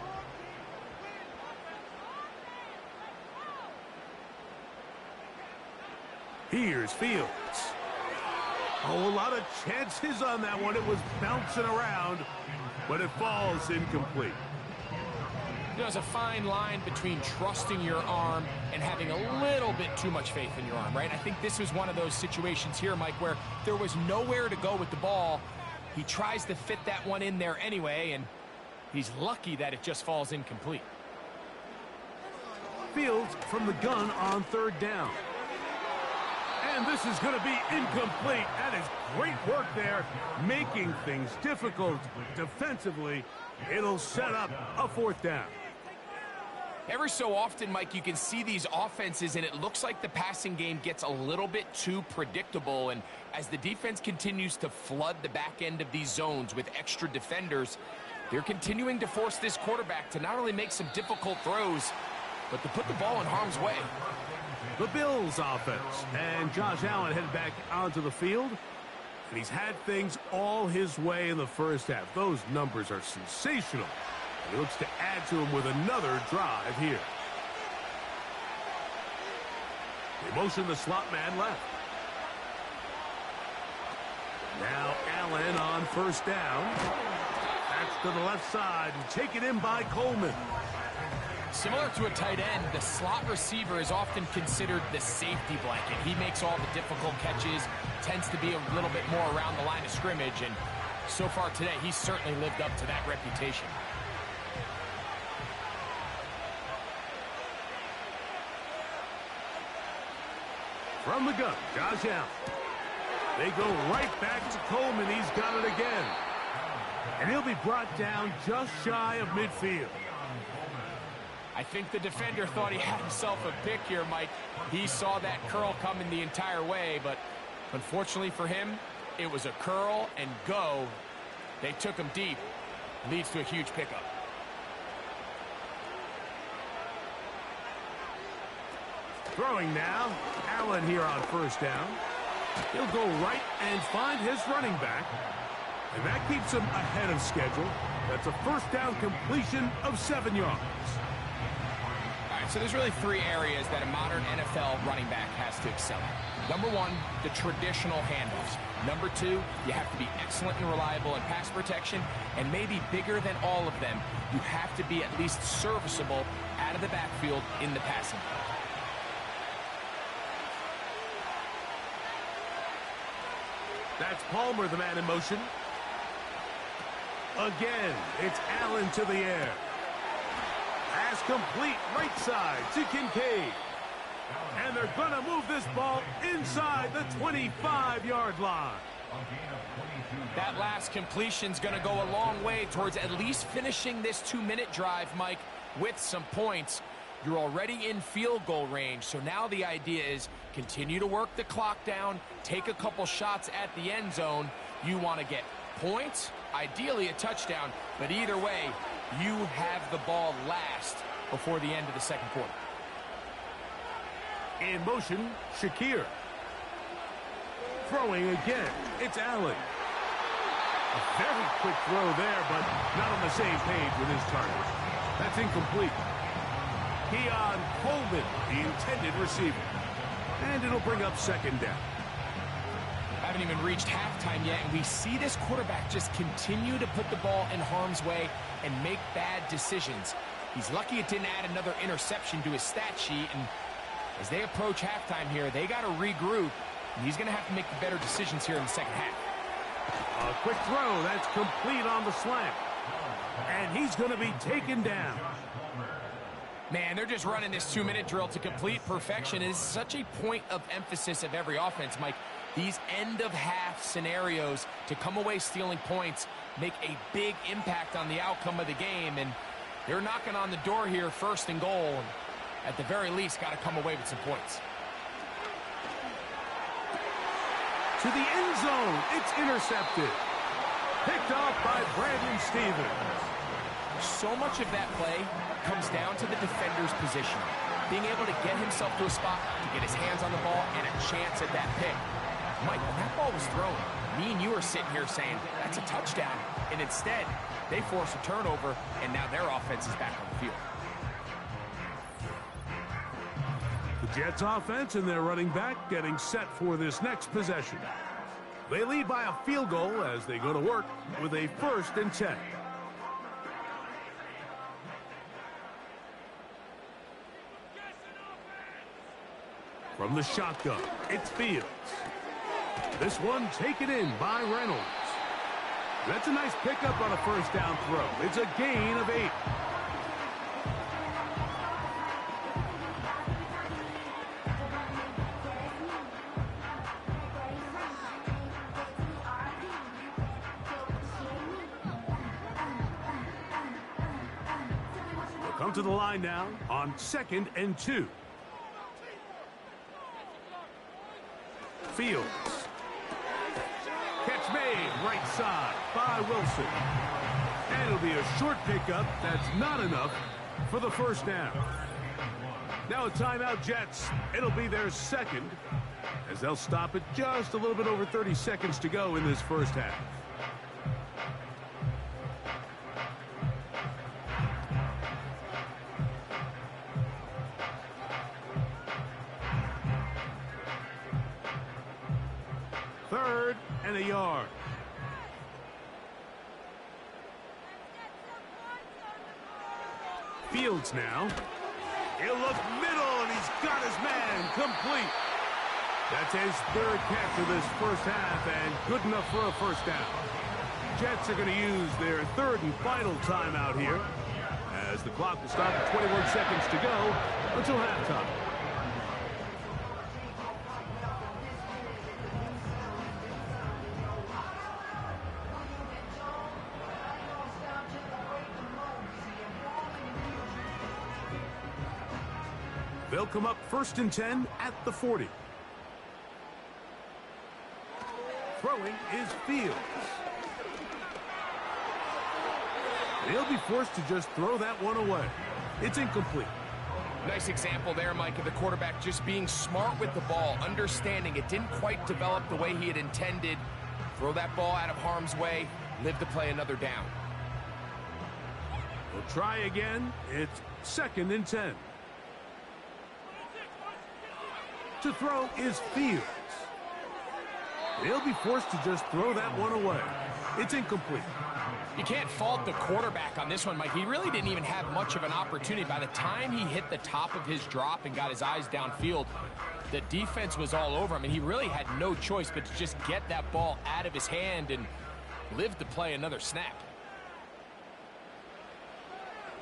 Here's Fields. Oh, a lot of chances on that one. It was bouncing around, but it falls incomplete. There's a fine line between trusting your arm and having a little bit too much faith in your arm, right? I think this was one of those situations here, Mike, where there was nowhere to go with the ball. He tries to fit that one in there anyway, and he's lucky that it just falls incomplete. Fields from the gun on 3rd down. And this is going to be incomplete. That is great work there, making things difficult defensively. It'll set up a 4th down. Every so often, Mike, you can see these offenses, and it looks like the passing game gets a little bit too predictable. And as the defense continues to flood the back end of these zones with extra defenders, they're continuing to force this quarterback to not only make some difficult throws, but to put the ball in harm's way. The Bills offense, and Josh Allen headed back onto the field, and he's had things all his way in the first half. Those numbers are sensational. And he looks to add to them with another drive here. They motion the slot man left. Now Allen on 1st down. That's to the left side and taken in by Coleman. Similar to a tight end, the slot receiver is often considered the safety blanket. He makes all the difficult catches, tends to be a little bit more around the line of scrimmage, and so far today, he's certainly lived up to that reputation. From the gun, Josh Allen. They go right back to Coleman. He's got it again. And he'll be brought down just shy of midfield. I think the defender thought he had himself a pick here, Mike. He saw that curl coming the entire way, but unfortunately for him, it was a curl and go. They took him deep. Leads to a huge pickup. Throwing now. Allen here on 1st down. He'll go right and find his running back. And that keeps him ahead of schedule. That's a 1st down completion of 7 yards. So there's really 3 areas that a modern NFL running back has to excel at. Number 1, the traditional handoffs. Number 2, you have to be excellent and reliable in pass protection. And maybe bigger than all of them, you have to be at least serviceable out of the backfield in the passing game. That's Palmer, the man in motion. Again, it's Allen to the air. Pass complete, right side to Kincaid. And they're going to move this ball inside the 25-yard line. That last completion's going to go a long way towards at least finishing this 2-minute drive, Mike, with some points. You're already in field goal range, so now the idea is continue to work the clock down, take a couple shots at the end zone. You want to get points, ideally a touchdown, but either way, you have the ball last before the end of the second quarter. In motion, Shakir. Throwing again, it's Allen. A very quick throw there, but not on the same page with his target. That's incomplete. Keon Coleman, the intended receiver. And it'll bring up second down. Haven't even reached halftime yet, and we see this quarterback just continue to put the ball in harm's way and make bad decisions. He's lucky it didn't add another interception to his stat sheet, and as they approach halftime here, they got to regroup, and he's going to have to make the better decisions here in the second half. A quick throw, that's complete on the slant. And he's going to be taken down. Man, they're just running this 2-minute drill to complete perfection. It is such a point of emphasis of every offense, Mike. These end-of-half scenarios to come away stealing points make a big impact on the outcome of the game, and they're knocking on the door here, first and goal. And at the very least, got to come away with some points. To the end zone, it's intercepted. Picked off by Brandon Stevens. So much of that play comes down to the defender's position. Being able to get himself to a spot, to get his hands on the ball, and a chance at that pick. Mike, when that ball was thrown, me and you are sitting here saying, that's a touchdown. And instead, they force a turnover, and now their offense is back on the field. The Jets offense and their running back getting set for this next possession. They lead by a field goal as they go to work with a 1st and 10. From the shotgun, it's Fields. This one taken in by Reynolds. That's a nice pickup on a first down throw. It's a gain of 8. They'll come to the line now on 2nd and 2. Fields. Catch made right side by Wilson. And it'll be a short pickup. That's not enough for the first down. Now a timeout, Jets. It'll be their second as they'll stop it just a little bit over 30 seconds to go in this first half. Third and a yard. Fields now. He'll look middle, and he's got his man complete. That's his 3rd catch of this first half, and good enough for a first down. Jets are going to use their 3rd and final timeout here, as the clock will stop at 21 seconds to go until halftime. They'll come up 1st and 10 at the 40. Throwing is Fields. He'll be forced to just throw that one away. It's incomplete. Nice example there, Mike, of the quarterback just being smart with the ball, understanding it didn't quite develop the way he had intended. Throw that ball out of harm's way, live to play another down. We'll try again. It's 2nd and 10. To throw is Fields. He'll be forced to just throw that one away. It's incomplete. You can't fault the quarterback on this one, Mike. He really didn't even have much of an opportunity. By the time he hit the top of his drop and got his eyes downfield, the defense was all over him, and he really had no choice but to just get that ball out of his hand and live to play another snap.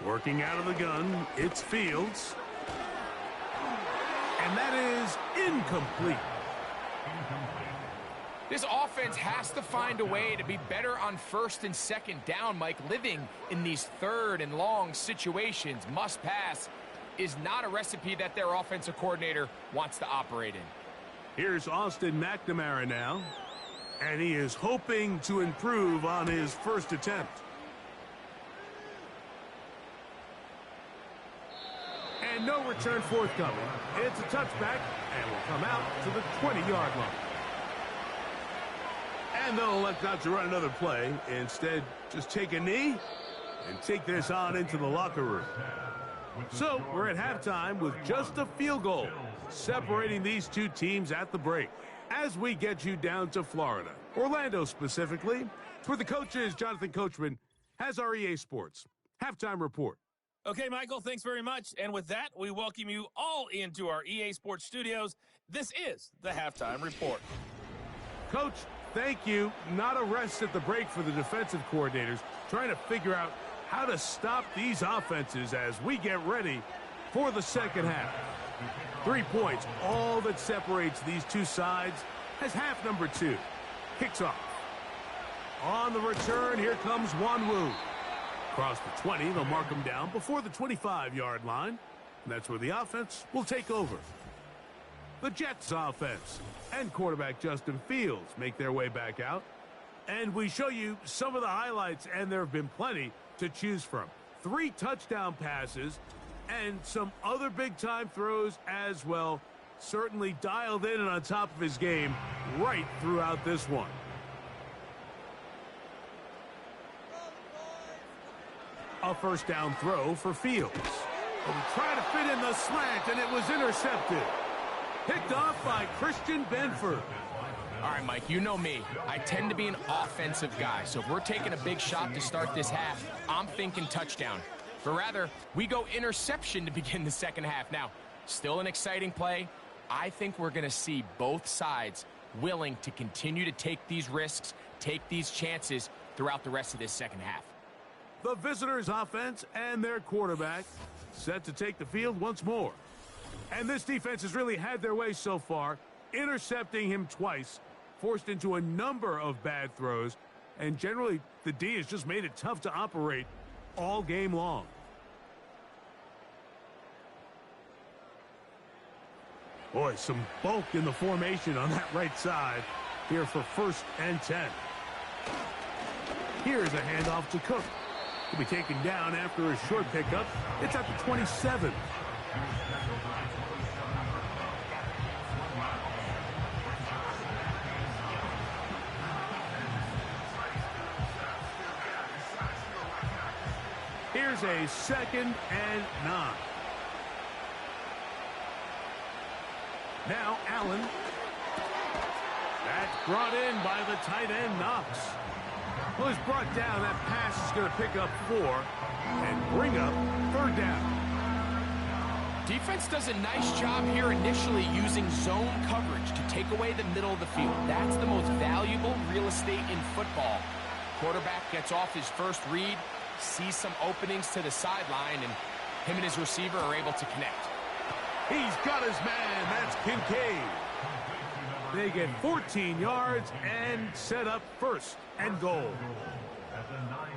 Working out of the gun, it's Fields. And that is incomplete. This offense has to find a way to be better on first and second down, Mike. Living in these third and long situations, must pass, is not a recipe that their offensive coordinator wants to operate in. Here's Austin McNamara now, and he is hoping to improve on his first attempt. And no return forthcoming. It's a touchback, and will come out to the 20-yard line. And they'll elect not to run another play. Instead, just take a knee and take this on into the locker room. So we're at halftime with just a field goal separating these two teams at the break. As we get you down to Florida, Orlando specifically, where the coach is Jonathan Coachman, has our EA Sports halftime report. Okay, Michael, thanks very much. And with that, we welcome you all into our EA Sports studios. This is the halftime report. Coach, thank you. Not a rest at the break for the defensive coordinators, trying to figure out how to stop these offenses as we get ready for the second half. 3 points, all that separates these two sides, as half number 2 kicks off. On the return, here comes Wanwu. Across the 20, they'll mark him down before the 25-yard line. And that's where the offense will take over. The Jets offense and quarterback Justin Fields make their way back out. And we show you some of the highlights, and there have been plenty to choose from. 3 touchdown passes and some other big-time throws as well. Certainly dialed in and on top of his game right throughout this one. A first down throw for Fields. Trying to fit in the slant, and it was intercepted. Picked off by Christian Benford. All right, Mike, you know me. I tend to be an offensive guy, so if we're taking a big shot to start this half, I'm thinking touchdown. But rather, we go interception to begin the second half. Now, still an exciting play. I think we're going to see both sides willing to continue to take these risks, take these chances throughout the rest of this second half. The visitors' offense and their quarterback set to take the field once more. And this defense has really had their way so far, intercepting him twice, forced into a number of bad throws, and generally the D has just made it tough to operate all game long. Boy, some bulk in the formation on that right side here for 1st and 10. Here's a handoff to Cook. He'll be taken down after a short pickup. It's at the 27. Here's a 2nd and 9. Now Allen. That's brought in by the tight end Knox. Well, he's brought down. That pass is going to pick up 4 and bring up 3rd down. Defense does a nice job here initially using zone coverage to take away the middle of the field. That's the most valuable real estate in football. Quarterback gets off his first read, sees some openings to the sideline, and him and his receiver are able to connect. He's got his man. That's Kincaid. They get 14 yards and set up 1st and goal.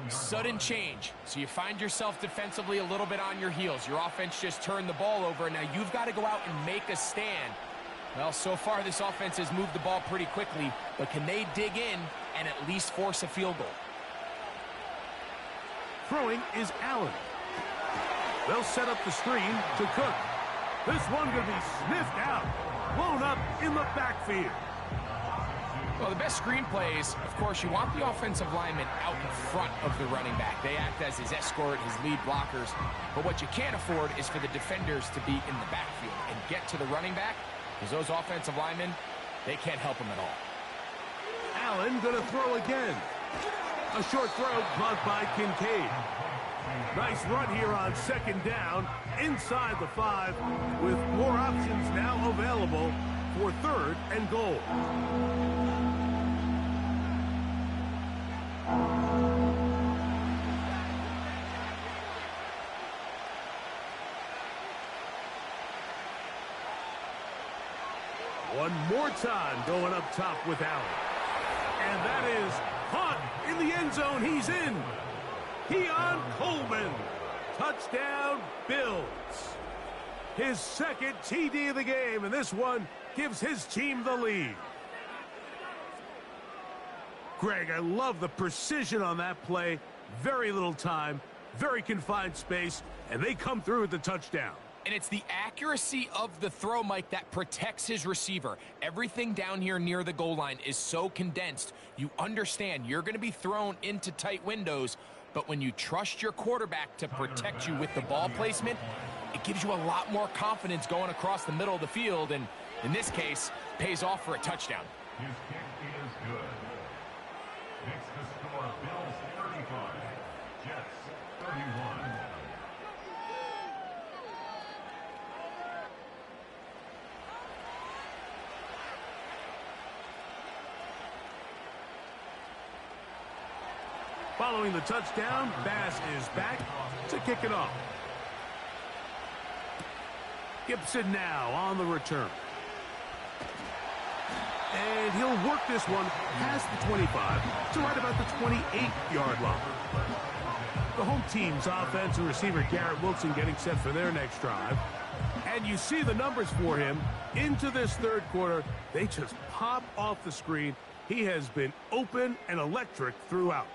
Sudden change. So you find yourself defensively a little bit on your heels. Your offense just turned the ball over, and now you've got to go out and make a stand. Well, so far this offense has moved the ball pretty quickly, but can they dig in and at least force a field goal? Throwing is Allen. They'll set up the screen to Cook. This one going to be sniffed out. Blown up in the backfield. Well, the best screen plays, of course, you want the offensive lineman out in front of the running back. They act as his escort, his lead blockers. But what you can't afford is for the defenders to be in the backfield and get to the running back, because those offensive linemen, they can't help him at all. Allen going to throw again. A short throw caught by Kincaid. Nice run here on 2nd down inside the 5 with more options now available for 3rd and goal. One more time going up top with Allen. And that is caught in the end zone. He's in. Keon Coleman. Touchdown, Bills. His second TD of the game, and this one gives his team the lead. Greg, I love the precision on that play. Very little time, very confined space, and they come through with the touchdown. And it's the accuracy of the throw, Mike, that protects his receiver. Everything down here near the goal line is so condensed. You understand you're going to be thrown into tight windows, but when you trust your quarterback to protect you with the ball placement, it gives you a lot more confidence going across the middle of the field, and in this case, pays off for a touchdown. His kick is good. Makes the score Bills 35, Jets 31. Following the touchdown, Bass is back to kick it off. Gibson now on the return. And he'll work this one past the 25 to right about the 28-yard line. The home team's offense and receiver Garrett Wilson getting set for their next drive. And you see the numbers for him into this third quarter. They just pop off the screen. He has been open and electric throughout.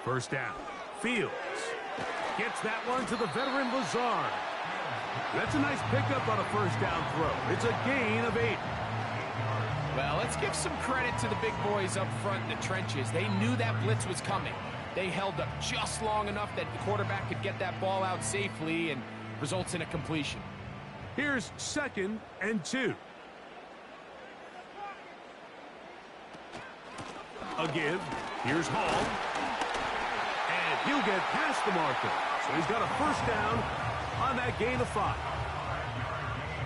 First down. Fields gets that one to the veteran Lazard. That's a nice pickup on a first down throw. It's a gain of 8. Well, let's give some credit to the big boys up front in the trenches. They knew that blitz was coming. They held up just long enough that the quarterback could get that ball out safely and results in a completion. Here's 2nd and 2. A give. Here's Hall. And he'll get past the marker. So he's got a first down on that gain of 5.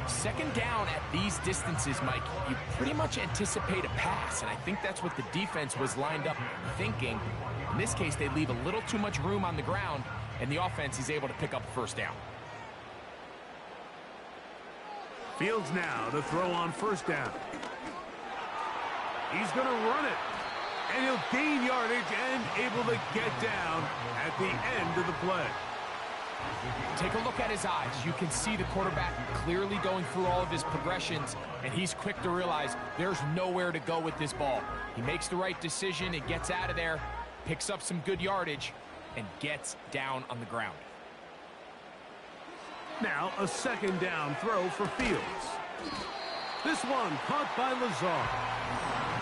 Second down at these distances, Mike, you pretty much anticipate a pass, and I think that's what the defense was lined up thinking. In this case, they leave a little too much room on the ground, and the offense is able to pick up a first down. Fields now to throw on first down. He's going to run it, and he'll gain yardage and able to get down at the end of the play. Take a look at his eyes. You can see the quarterback clearly going through all of his progressions, and he's quick to realize there's nowhere to go with this ball. He makes the right decision and gets out of there, picks up some good yardage, and gets down on the ground. Now a second down throw for Fields. This one caught by Lazard.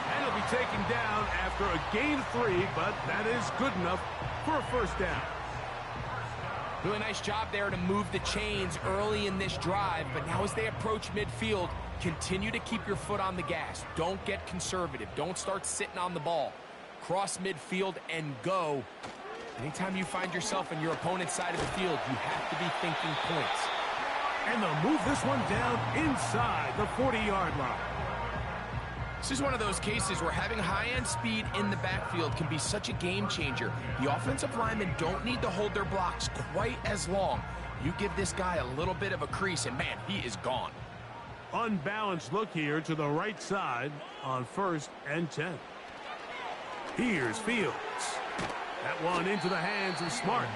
And he'll be taken down after a gain of 3, but that is good enough for a first down. Really nice job there to move the chains early in this drive, but now as they approach midfield, continue to keep your foot on the gas. Don't get conservative. Don't start sitting on the ball. Cross midfield and go. Anytime you find yourself on your opponent's side of the field, you have to be thinking points. And they'll move this one down inside the 40-yard line. This is one of those cases where having high-end speed in the backfield can be such a game changer. The offensive linemen don't need to hold their blocks quite as long. You give this guy a little bit of a crease, and man, he is gone. Unbalanced look here to the right side on 1st and 10. Here's Fields. That one into the hands of Smart.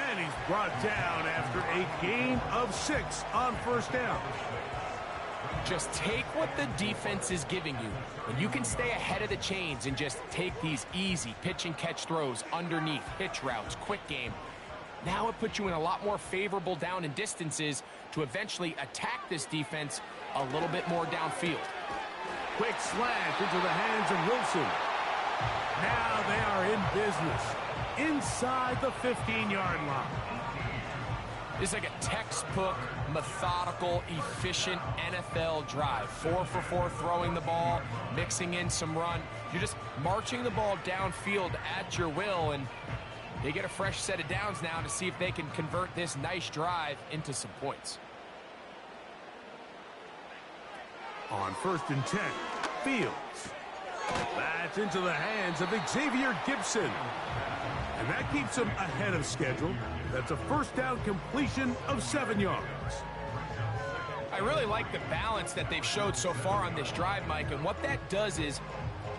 And he's brought down after a gain of 6 on first down. Just take what the defense is giving you, and you can stay ahead of the chains and just take these easy pitch and catch throws underneath, hitch routes, quick game. Now it puts you in a lot more favorable down and distances to eventually attack this defense a little bit more downfield. Quick slant into the hands of Wilson. Now they are in business inside the 15-yard line. It's like a textbook, methodical, efficient NFL drive. 4 for 4 throwing the ball, mixing in some run. You're just marching the ball downfield at your will, and they get a fresh set of downs now to see if they can convert this nice drive into some points. On 1st and 10, Fields. That's into the hands of Xavier Gibson. And that keeps him ahead of schedule. That's a first down completion of 7 yards. I really like the balance that they've showed so far on this drive, Mike, and what that does is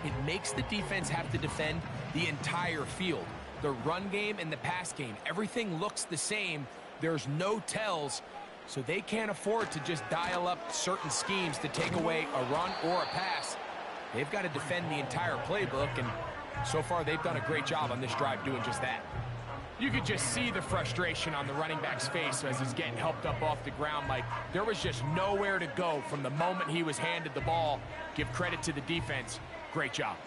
it makes the defense have to defend the entire field. The run game and the pass game, everything looks the same. There's no tells, so they can't afford to just dial up certain schemes to take away a run or a pass. They've got to defend the entire playbook, and so far they've done a great job on this drive doing just that. You could just see the frustration on the running back's face as he's getting helped up off the ground, Mike. There was just nowhere to go from the moment he was handed the ball. Give credit to the defense. Great job.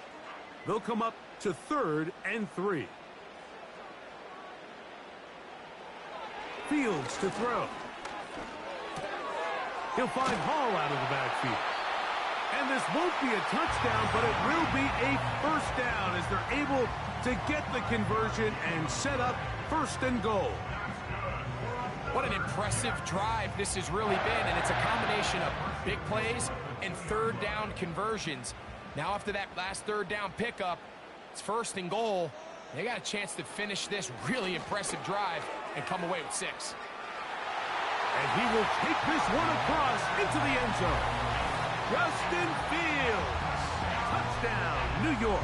They'll come up to 3rd and 3. Fields to throw. He'll find Hall out of the backfield. And this won't be a touchdown, but it will be a first down as they're able to get the conversion and set up 1st and goal. What an impressive drive this has really been, and it's a combination of big plays and 3rd down conversions. Now after that last 3rd down pickup, it's 1st and goal. They got a chance to finish this really impressive drive and come away with 6. And he will take this one across into the end zone. Justin Fields, touchdown, New York.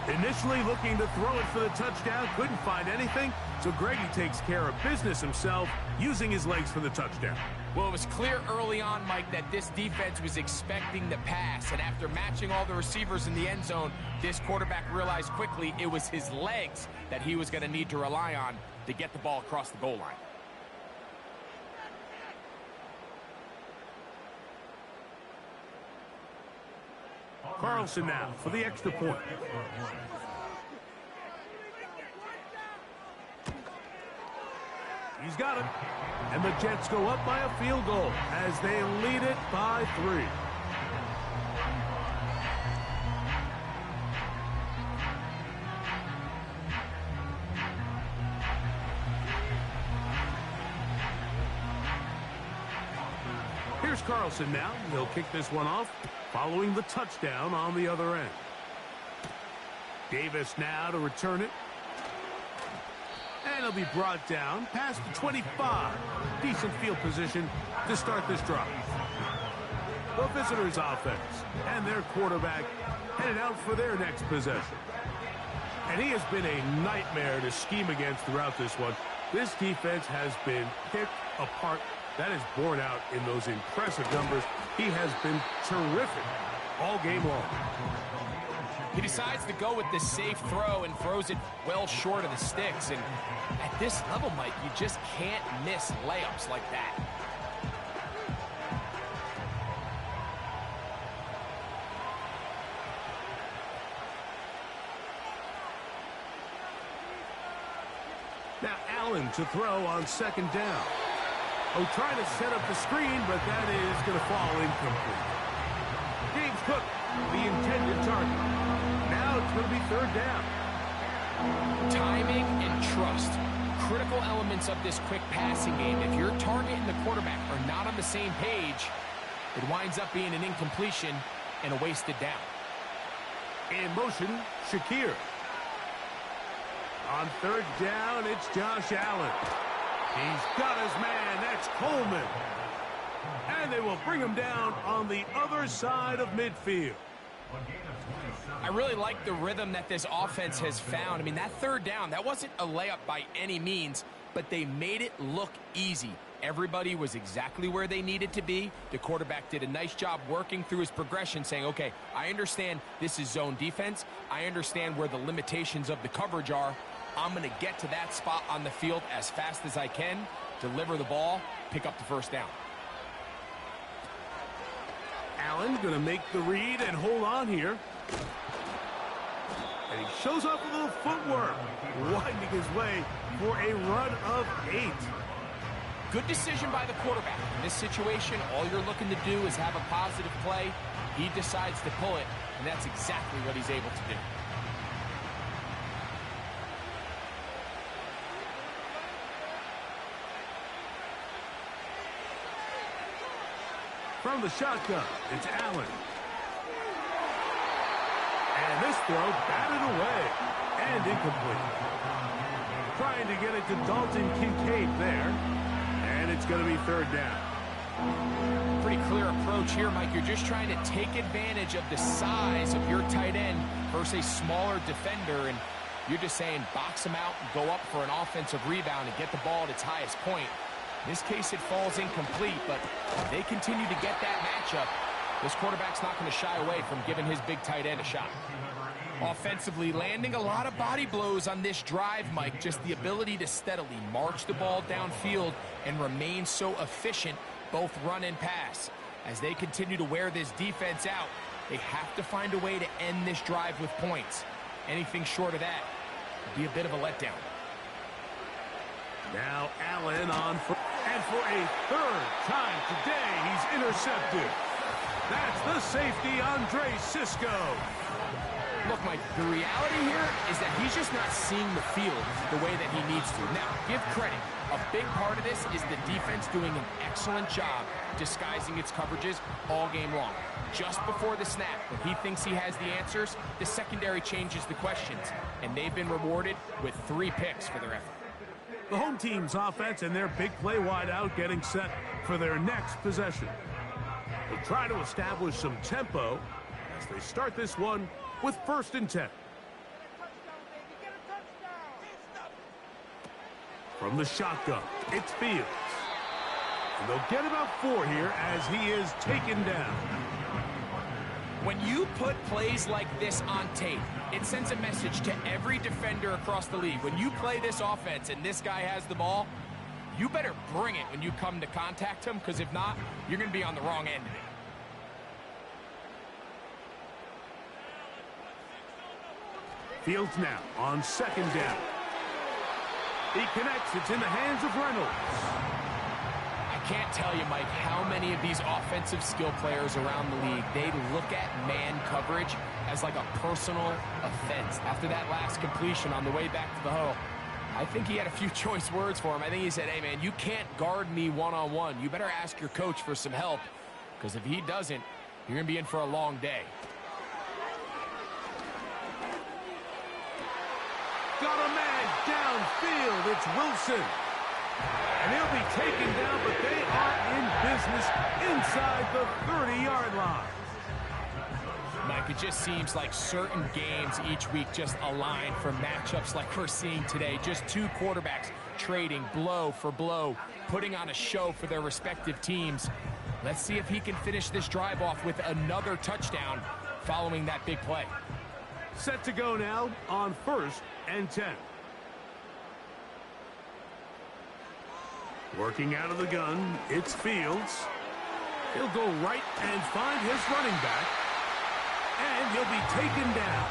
Initially looking to throw it for the touchdown, couldn't find anything, so Grady takes care of business himself, using his legs for the touchdown. Well, it was clear early on, Mike, that this defense was expecting the pass, and after matching all the receivers in the end zone, this quarterback realized quickly it was his legs that he was going to need to rely on to get the ball across the goal line. Carlson now for the extra point. He's got it. And the Jets go up by a field goal as they lead it by 3. Here's Carlson now. He'll kick this one off, following the touchdown on the other end. Davis now to return it. And he'll be brought down past the 25. Decent field position to start this drive. The visitors' offense and their quarterback headed out for their next possession. And he has been a nightmare to scheme against throughout this one. This defense has been picked apart. That is borne out in those impressive numbers. He has been terrific all game long. He decides to go with the safe throw and throws it well short of the sticks. And at this level, Mike, you just can't miss layups like that. Now Allen to throw on 2nd down. Oh, trying to set up the screen, but that is going to fall incomplete. James Cook, the intended target. Now it's going to be 3rd down. Timing and trust, critical elements of this quick passing game. If your target and the quarterback are not on the same page, it winds up being an incompletion and a wasted down. In motion, Shakir. On 3rd down, it's Josh Allen. He's got his man. That's Coleman. And they will bring him down on the other side of midfield. I really like the rhythm that this offense has found. I mean, that 3rd down, that wasn't a layup by any means, but they made it look easy. Everybody was exactly where they needed to be. The quarterback did a nice job working through his progression, saying, okay, I understand this is zone defense. I understand where the limitations of the coverage are. I'm going to get to that spot on the field as fast as I can, deliver the ball, pick up the 1st down. Allen going to make the read and hold on here. And he shows off a little footwork, winding his way for a run of 8. Good decision by the quarterback. In this situation, all you're looking to do is have a positive play. He decides to pull it, and that's exactly what he's able to do. From the shotgun, it's Allen. And this throw batted away and incomplete. Trying to get it to Dalton Kincaid there. And it's going to be 3rd down. Pretty clear approach here, Mike. You're just trying to take advantage of the size of your tight end versus a smaller defender, and you're just saying box him out and go up for an offensive rebound and get the ball at its highest point. In this case, it falls incomplete, but they continue to get that matchup. This quarterback's not going to shy away from giving his big tight end a shot. Offensively, landing a lot of body blows on this drive, Mike. Just the ability to steadily march the ball downfield and remain so efficient, both run and pass. As they continue to wear this defense out, they have to find a way to end this drive with points. Anything short of that would be a bit of a letdown. Now Allen on for, and for a third time today, he's intercepted. That's the safety, Andre Cisco. Look, Mike, the reality here is that he's just not seeing the field the way that he needs to. Now, give credit. A big part of this is the defense doing an excellent job disguising its coverages all game long. Just before the snap, when he thinks he has the answers, the secondary changes the questions, and they've been rewarded with 3 picks for their effort. The home team's offense and their big play wideout getting set for their next possession. They'll try to establish some tempo as they start this one with 1st and 10. From the shotgun, it's Fields. And they'll get about 4 here as he is taken down. When you put plays like this on tape, it sends a message to every defender across the league. When you play this offense and this guy has the ball, you better bring it when you come to contact him, because if not, you're going to be on the wrong end of it. Fields now on 2nd down. He connects. It's in the hands of Reynolds. I can't tell you, Mike, how many of these offensive skill players around the league, they look at man coverage as like a personal offense. After that last completion on the way back to the huddle, I think he had a few choice words for him. I think he said, hey, man, you can't guard me one-on-one. You better ask your coach for some help, because if he doesn't, you're going to be in for a long day. Got a man downfield. It's Wilson. And he'll be taken down, but they are in business inside the 30-yard line. Mike, it just seems like certain games each week just align for matchups like we're seeing today. Just 2 quarterbacks trading blow for blow, putting on a show for their respective teams. Let's see if he can finish this drive off with another touchdown following that big play. Set to go now on 1st and 10. Working out of the gun, it's Fields. He'll go right and find his running back. And he'll be taken down.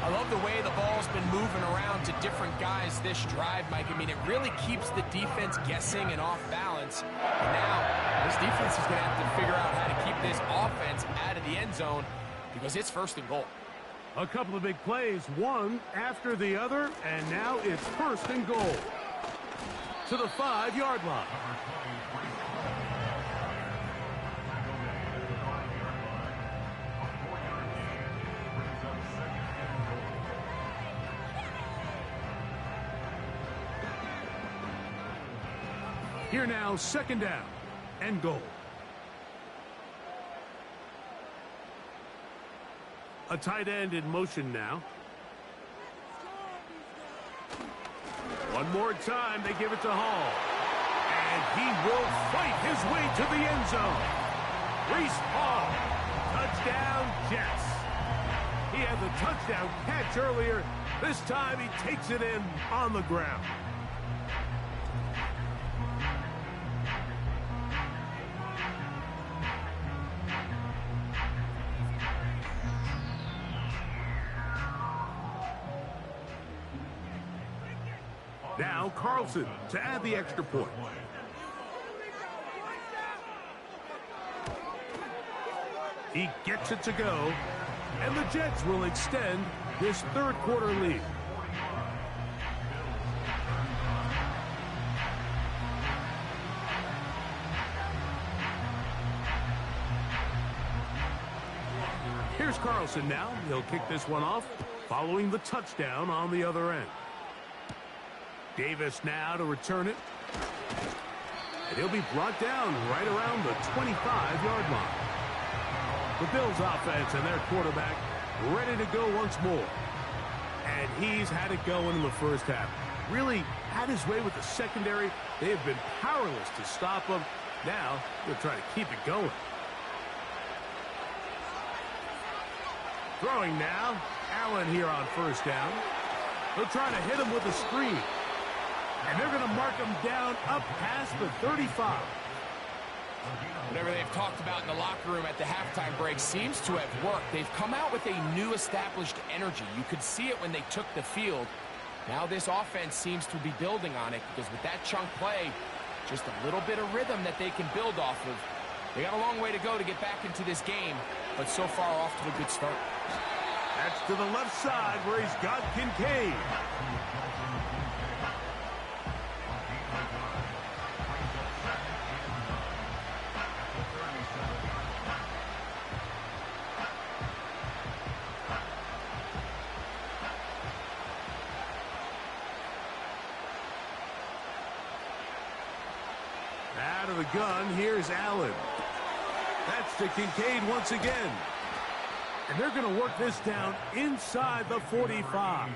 I love the way the ball's been moving around to different guys this drive, Mike. I mean, it really keeps the defense guessing and off balance. And now, this defense is going to have to figure out how to keep this offense out of the end zone, because it's 1st and goal. A couple of big plays, one after the other, and now it's 1st and goal. To the 5-yard line. Here now, 2nd down and goal. A tight end in motion now. One more time, they give it to Hall. And he will fight his way to the end zone. Breece Hall, touchdown Jets. He had the touchdown catch earlier. This time he takes it in on the ground. Now Carlson to add the extra point. He gets it to go, and the Jets will extend this 3rd quarter lead. Here's Carlson now. He'll kick this one off following the touchdown on the other end. Davis now to return it. And he'll be brought down right around the 25-yard line. The Bills offense and their quarterback ready to go once more. And he's had it going in the first half. Really had his way with the secondary. They have been powerless to stop him. Now they'll try to keep it going. Throwing now. Allen here on first down. They'll try to hit him with a screen. And they're going to mark him down up past the 35. Whatever they've talked about in the locker room at the halftime break seems to have worked. They've come out with a new established energy. You could see it when they took the field. Now this offense seems to be building on it because with that chunk play, just a little bit of rhythm that they can build off of. They got a long way to go to get back into this game, but so far off to a good start. That's to the left side where he's got Kincaid. Out of the gun, here's Allen. That's to Kincaid once again. And they're going to work this down inside the 45.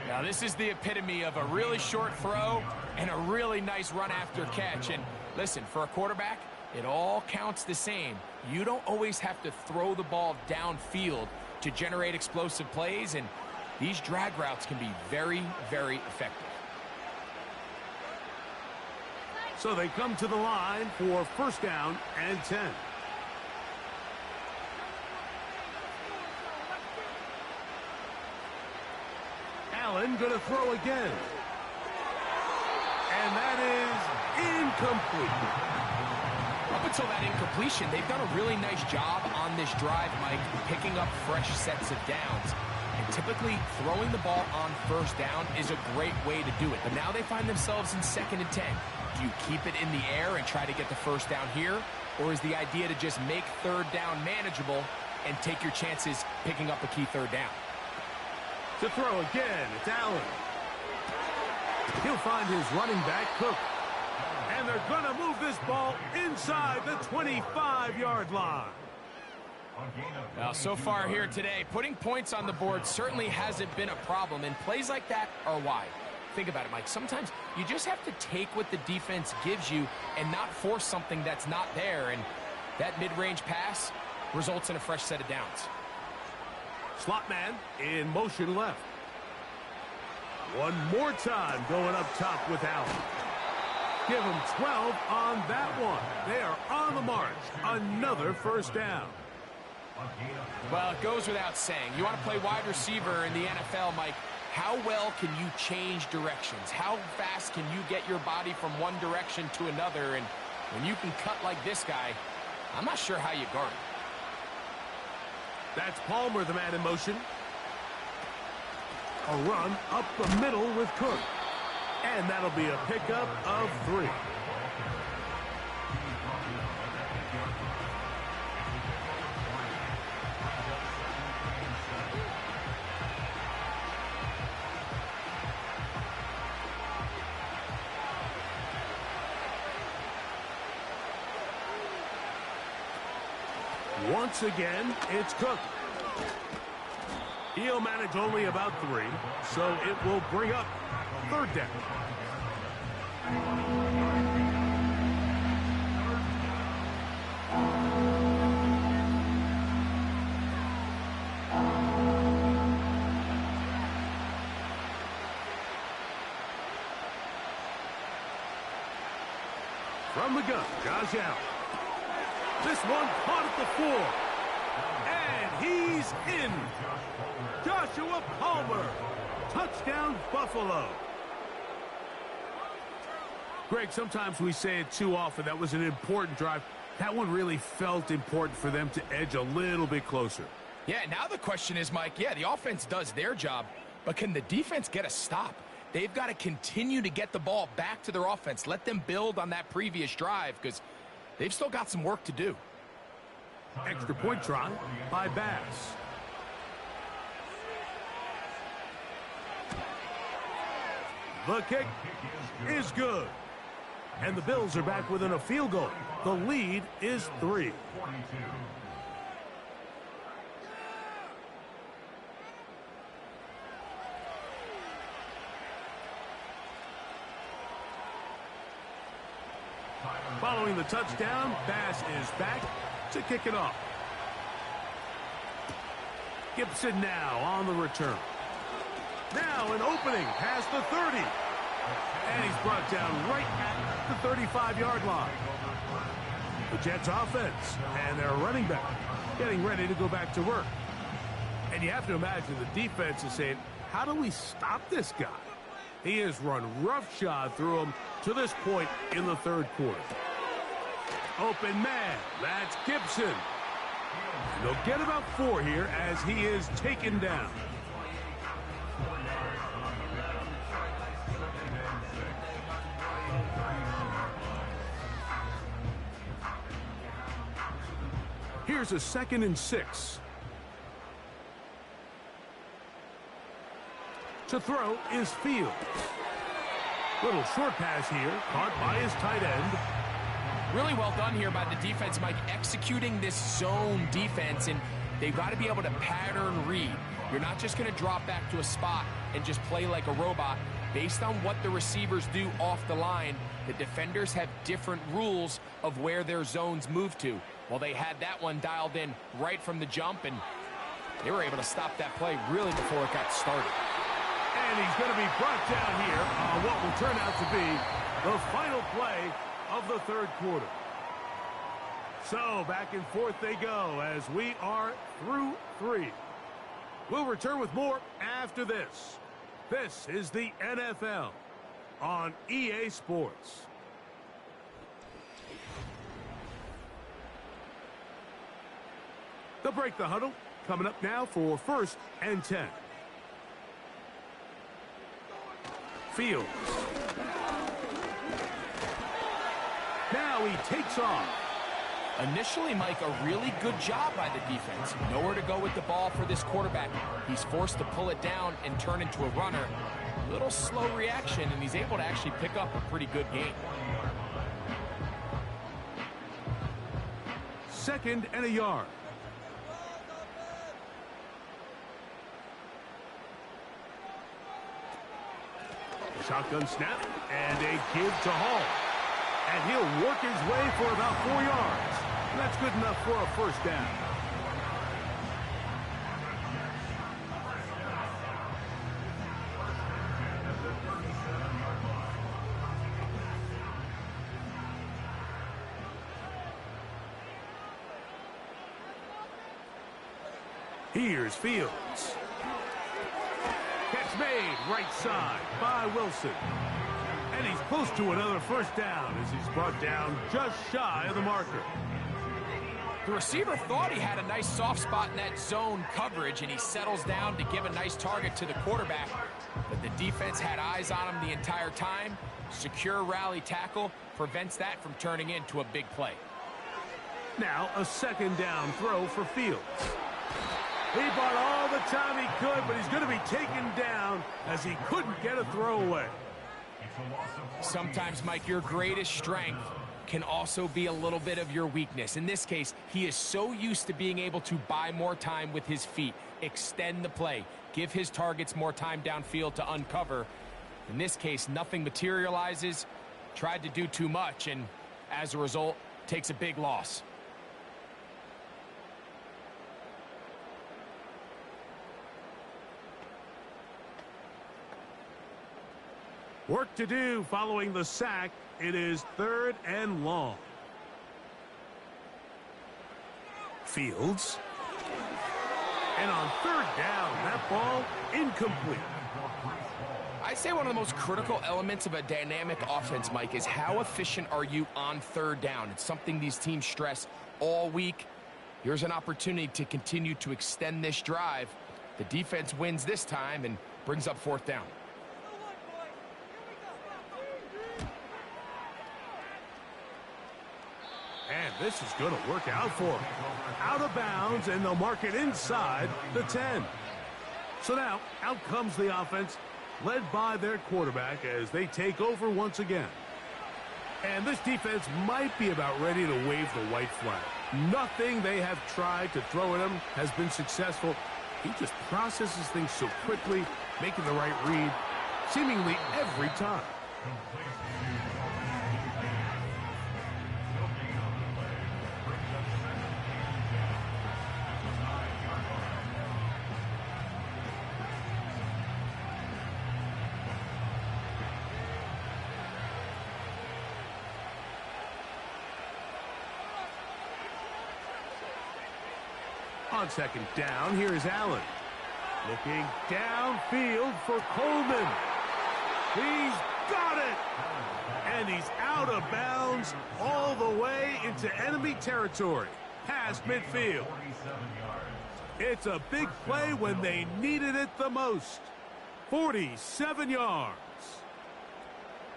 Now this is the epitome of a really short throw and a really nice run after catch. And listen, for a quarterback, it all counts the same. You don't always have to throw the ball downfield to generate explosive plays, and these drag routes can be very, very effective. So they come to the line for first down and 10. Allen going to throw again. And that is incomplete. Up until that incompletion, they've done a really nice job on this drive, Mike, picking up fresh sets of downs. And typically, throwing the ball on first down is a great way to do it. But now they find themselves in 2nd and 10. Do you keep it in the air and try to get the first down here? Or is the idea to just make third down manageable and take your chances picking up a key third down? To throw again, it's Allen. He'll find his running back, Cook. And they're going to move this ball inside the 25-yard line. Now, so far here today, putting points on the board certainly hasn't been a problem, and plays like that are why. Think about it, Mike. Sometimes you just have to take what the defense gives you and not force something that's not there, and that mid-range pass results in a fresh set of downs. Slot man in motion left. One more time going up top with Allen. Give him 12 on that one. They are on the march. Another first down. Well, it goes without saying. You want to play wide receiver in the NFL, Mike. How well can you change directions? How fast can you get your body from one direction to another? And when you can cut like this guy, I'm not sure how you guard him. That's Palmer, the man in motion. A run up the middle with Cook. And that'll be a pickup of 3. Once again, it's Cook. He'll manage only about 3, so it will bring up third down. From the gun, Josh Allen. This one caught at the 4. And he's in. Joshua Palmer. Touchdown, Buffalo. Greg, sometimes we say it too often. That was an important drive. That one really felt important for them to edge a little bit closer. Yeah, now the question is, Mike, yeah, the offense does their job, but can the defense get a stop? They've got to continue to get the ball back to their offense. Let them build on that previous drive because they've still got some work to do. Extra point try by Bass. The kick is good. And the Bills are back within a field goal. The lead is 3. Following the touchdown, Bass is back to kick it off. Gibson now on the return. Now an opening past the 30. And he's brought down right at the 35-yard line. The Jets offense and their running back getting ready to go back to work. And you have to imagine the defense is saying, how do we stop this guy? He has run roughshod through him to this point in the third quarter. Open man, that's Gibson. And they'll get about 4 here as he is taken down. Here's a 2nd and 6. To throw is Fields. Little short pass here, caught by his tight end. Really well done here by the defense, Mike, executing this zone defense, and they've got to be able to pattern read. You're not just going to drop back to a spot and just play like a robot. Based on what the receivers do off the line, the defenders have different rules of where their zones move to. Well, they had that one dialed in right from the jump, and they were able to stop that play really before it got started. And he's going to be brought down here on what will turn out to be the final play of the third quarter. So back and forth they go as we are through 3. We'll return with more after this. This is the NFL on EA Sports. They'll break the huddle. Coming up now for 1st and 10. Fields. Now he takes off. Initially, Mike, a really good job by the defense. Nowhere to go with the ball for this quarterback. He's forced to pull it down and turn into a runner. A little slow reaction, and he's able to actually pick up a pretty good game. 2nd and a yard. Shotgun snap and a give to Hall. And he'll work his way for about 4 yards. And that's good enough for a 1st down. Here's Fields. Catch made right side by Wilson. And he's close to another 1st down as he's brought down just shy of the marker. The receiver thought he had a nice soft spot in that zone coverage, and he settles down to give a nice target to the quarterback. But the defense had eyes on him the entire time. Secure rally tackle prevents that from turning into a big play. Now a 2nd down throw for Fields. He bought all the time he could, but he's going to be taken down as he couldn't get a throwaway. Sometimes, Mike, your greatest strength can also be a little bit of your weakness. In this case, he is so used to being able to buy more time with his feet, extend the play, give his targets more time downfield to uncover. In this case, nothing materializes, tried to do too much, and as a result, takes a big loss. Work to do following the sack. It is 3rd and long. Fields. And on 3rd down, that ball incomplete. I'd say one of the most critical elements of a dynamic offense, Mike, is how efficient are you on 3rd down. It's something these teams stress all week. Here's an opportunity to continue to extend this drive. The defense wins this time and brings up 4th down. And this is going to work out for him. Out of bounds, and they'll mark it inside the 10. So now, out comes the offense, led by their quarterback as they take over once again. And this defense might be about ready to wave the white flag. Nothing they have tried to throw at him has been successful. He just processes things so quickly, making the right read, seemingly every time. On second down, here's Allen. Looking downfield for Coleman. He's got it! And he's out of bounds all the way into enemy territory, past midfield. It's a big play when they needed it the most. 47 yards.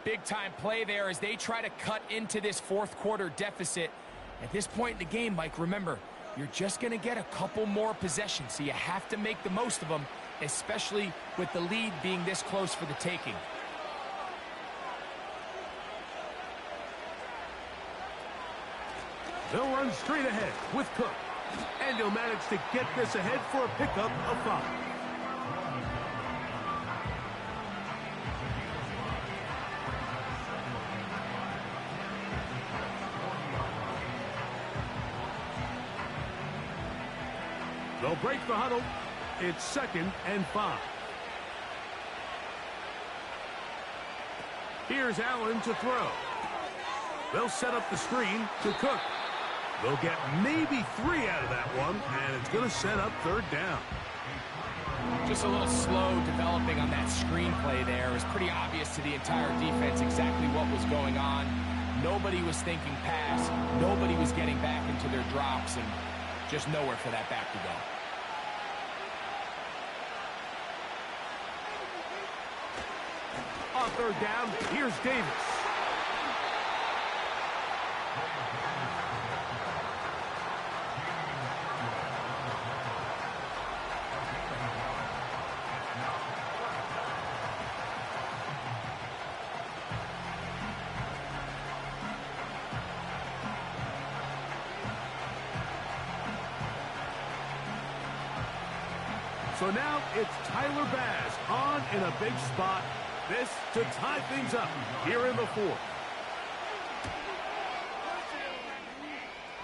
Big-time play there as they try to cut into this fourth quarter deficit. At this point in the game, Mike, remember, you're just going to get a couple more possessions, so you have to make the most of them, especially with the lead being this close for the taking. They'll run straight ahead with Cook, and he'll manage to get this ahead for a pickup of 5. They'll break the huddle. It's 2nd and 5. Here's Allen to throw. They'll set up the screen to Cook. They'll get maybe 3 out of that one, and it's going to set up 3rd down. Just a little slow developing on that screenplay there. It was pretty obvious to the entire defense exactly what was going on. Nobody was thinking pass. Nobody was getting back into their drops, and just nowhere for that back to go. On 3rd down, here's Davis. So now it's Tyler Bass on in a big spot. This to tie things up here in the 4th.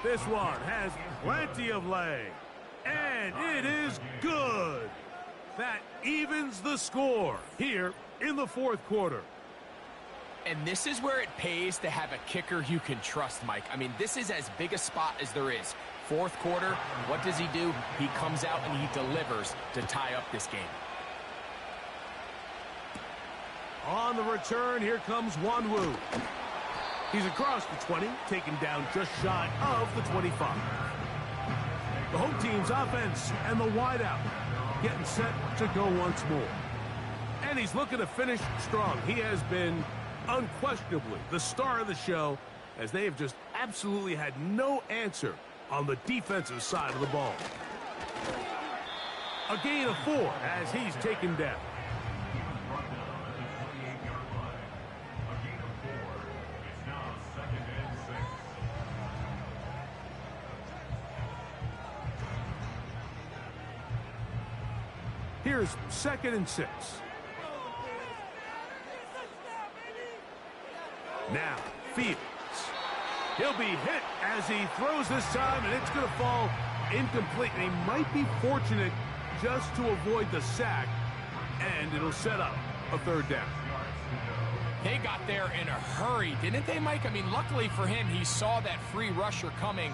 This one has plenty of leg. And it is good. That evens the score here in the 4th quarter. And this is where it pays to have a kicker you can trust, Mike. I mean, this is as big a spot as there is. 4th quarter, what does he do? He comes out and he delivers to tie up this game. On the return, here comes Wanwu. He's across the 20, taken down just shy of the 25. The home team's offense and the wideout getting set to go once more. And he's looking to finish strong. He has been unquestionably the star of the show, as they have just absolutely had no answer on the defensive side of the ball. A gain of 4 as he's taken down. Here's 2nd and 6. Now, Fields. He'll be hit as he throws this time, and it's going to fall incomplete. And he might be fortunate just to avoid the sack, and it'll set up a 3rd down. They got there in a hurry, didn't they, Mike? I mean, luckily for him, he saw that free rusher coming,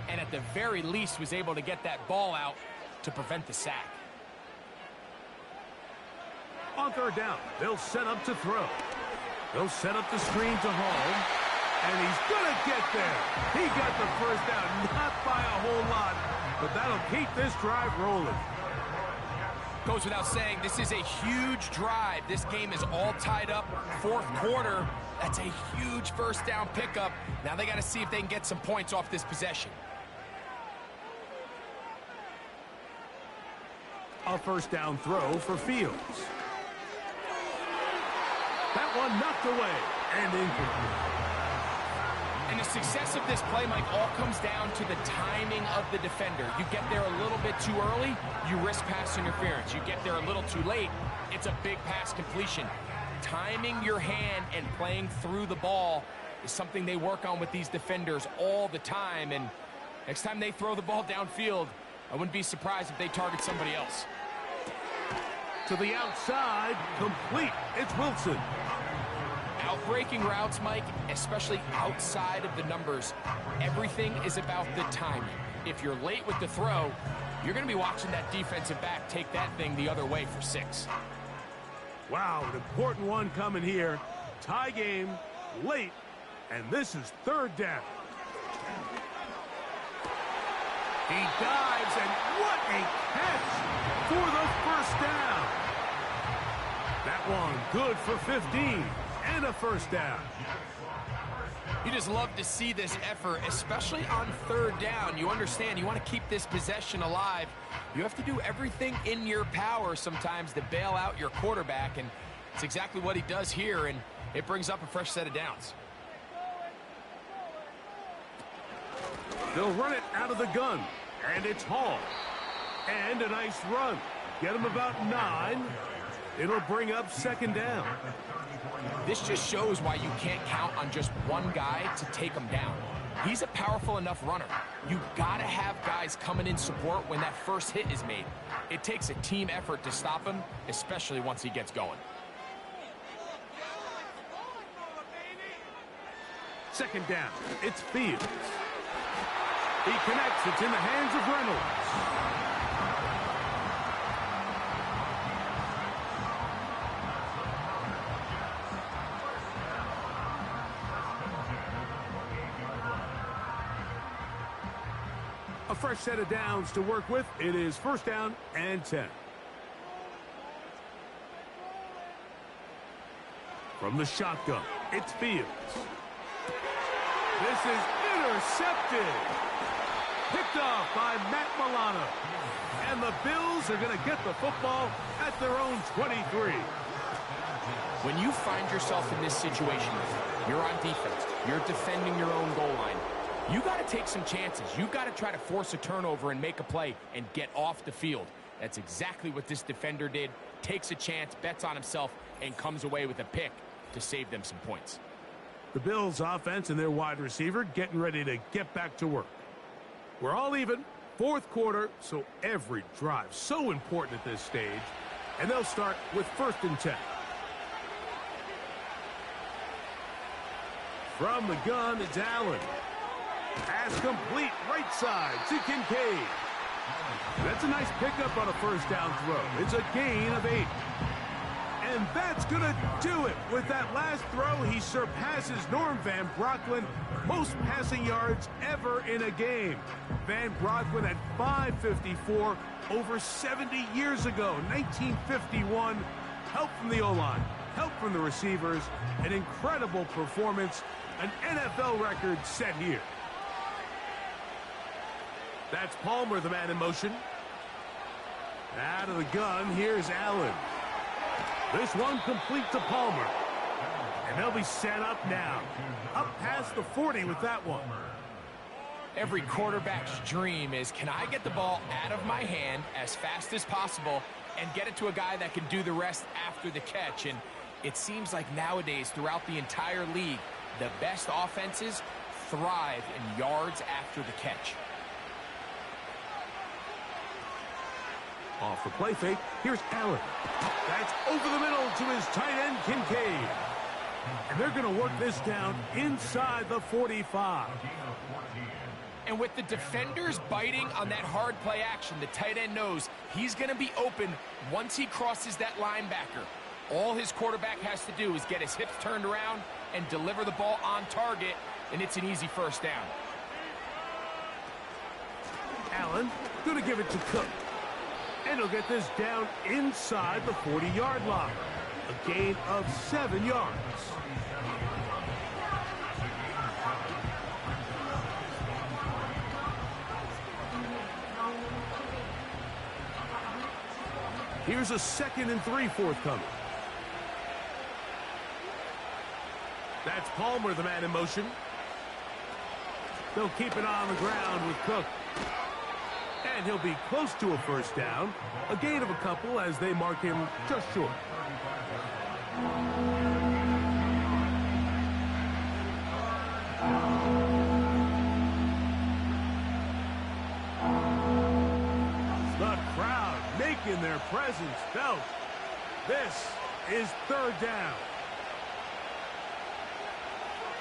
and at the very least was able to get that ball out to prevent the sack. On 3rd down, they'll set up to throw. They'll set up the screen to Hall. And he's going to get there. He got the 1st down, not by a whole lot, but that'll keep this drive rolling. Goes without saying, this is a huge drive. This game is all tied up. 4th quarter, that's a huge 1st down pickup. Now they got to see if they can get some points off this possession. A 1st down throw for Fields. That one knocked away and incomplete. And the success of this play, Mike, all comes down to the timing of the defender. You get there a little bit too early, you risk pass interference. You get there a little too late, it's a big pass completion. Timing your hand and playing through the ball is something they work on with these defenders all the time. And next time they throw the ball downfield, I wouldn't be surprised if they target somebody else. To the outside, complete. It's Wilson. Outbreaking routes, Mike, especially outside of the numbers, everything is about the timing. If you're late with the throw, you're going to be watching that defensive back take that thing the other way for 6. Wow, an important one coming here. Tie game, late, and this is 3rd down. He dives, and what a catch for the 1st down. That one good for 15 and a 1st down. You just love to see this effort, especially on 3rd down. You understand, you want to keep this possession alive. You have to do everything in your power sometimes to bail out your quarterback, and it's exactly what he does here, and it brings up a fresh set of downs. They'll run it out of the gun, and it's Hall. And a nice run. Get him about 9. It'll bring up 2nd down. This just shows why you can't count on just one guy to take him down. He's a powerful enough runner. You gotta have guys coming in support when that first hit is made. It takes a team effort to stop him, especially once he gets going. 2nd down. It's Fields. He connects. It's in the hands of Reynolds. A fresh set of downs to work with. It is 1st down and 10. From the shotgun, it's Fields. This is intercepted. Picked off by Matt Milano. And the Bills are going to get the football at their own 23. When you find yourself in this situation, you're on defense, you're defending your own goal line, you got to take some chances. You got to try to force a turnover and make a play and get off the field. That's exactly what this defender did. Takes a chance, bets on himself, and comes away with a pick to save them some points. The Bills offense and their wide receiver getting ready to get back to work. We're all even, 4th quarter, so every drive so important at this stage. And they'll start with 1st and 10. From the gun, it's Allen. Pass complete, right side to Kincaid. That's a nice pickup on a 1st down throw. It's a gain of 8. And that's going to do it. With that last throw, he surpasses Norm Van Brocklin, most passing yards ever in a game. Van Brocklin at 554 over 70 years ago, 1951. Help from the O-line, help from the receivers, an incredible performance, an NFL record set here. That's Palmer, the man in motion. Out of the gun, here's Allen. This one complete to Palmer. And they'll be set up now. Up past the 40 with that one. Every quarterback's dream is, can I get the ball out of my hand as fast as possible and get it to a guy that can do the rest after the catch? And it seems like nowadays, throughout the entire league, the best offenses thrive in yards after the catch. Off the play fake, here's Allen. That's over the middle to his tight end, Kincaid. And they're going to work this down inside the 45. And with the defenders biting on that hard play action, the tight end knows he's going to be open once he crosses that linebacker. All his quarterback has to do is get his hips turned around and deliver the ball on target, and it's an easy 1st down. Allen going to give it to Cook. And he'll get this down inside the 40-yard line. A gain of 7 yards. Here's a 2nd and 3 forthcoming. That's Palmer, the man in motion. They'll keep it on the ground with Cook. And he'll be close to a first down. A gain of a couple as they mark him just short. The crowd making their presence felt. This is third down.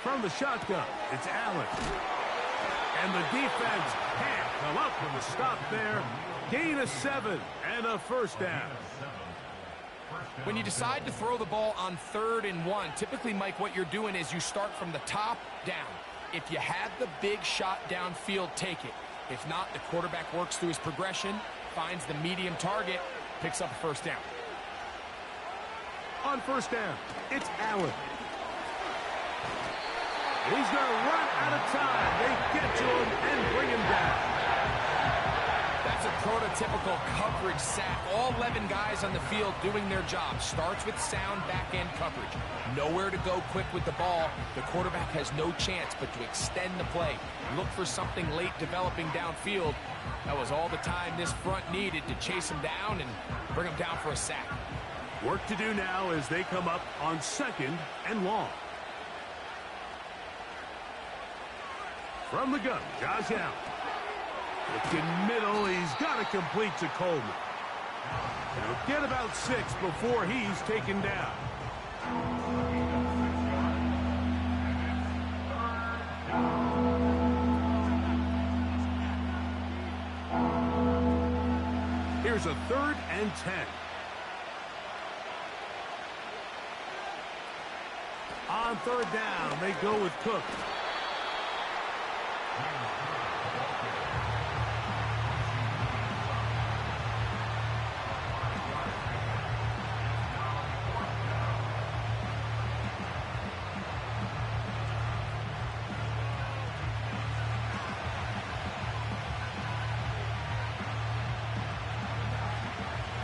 From the shotgun, it's Allen. And the defense can't come up with a stop there. Gain of 7 and a first down. When you decide to throw the ball on 3rd and 1, typically, Mike, what you're doing is you start from the top down. If you have the big shot downfield, take it. If not, the quarterback works through his progression, finds the medium target, picks up a first down. On first down, it's Allen. He's going to run out of time. They get to him and bring him down. That's a prototypical coverage sack. All 11 guys on the field doing their job. Starts with sound back-end coverage. Nowhere to go quick with the ball. The quarterback has no chance but to extend the play. Look for something late developing downfield. That was all the time this front needed to chase him down and bring him down for a sack. Work to do now as they come up on 2nd and long. From the gun, Josh Allen. Looking middle, he's got to complete to Coleman. He'll get about 6 before he's taken down. Here's a 3rd and 10. On 3rd down, they go with Cook.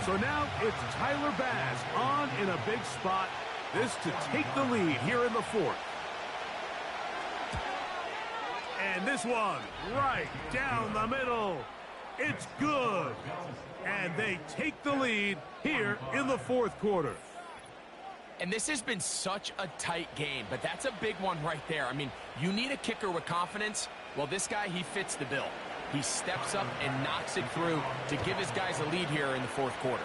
So now it's Tyler Bass on in a big spot. This to take the lead here in the 4th. And this one right down the middle. It's good. And they take the lead here in the 4th quarter. And this has been such a tight game, but that's a big one right there. I mean, you need a kicker with confidence. Well, this guy, he fits the bill. He steps up and knocks it through to give his guys a lead here in the 4th quarter.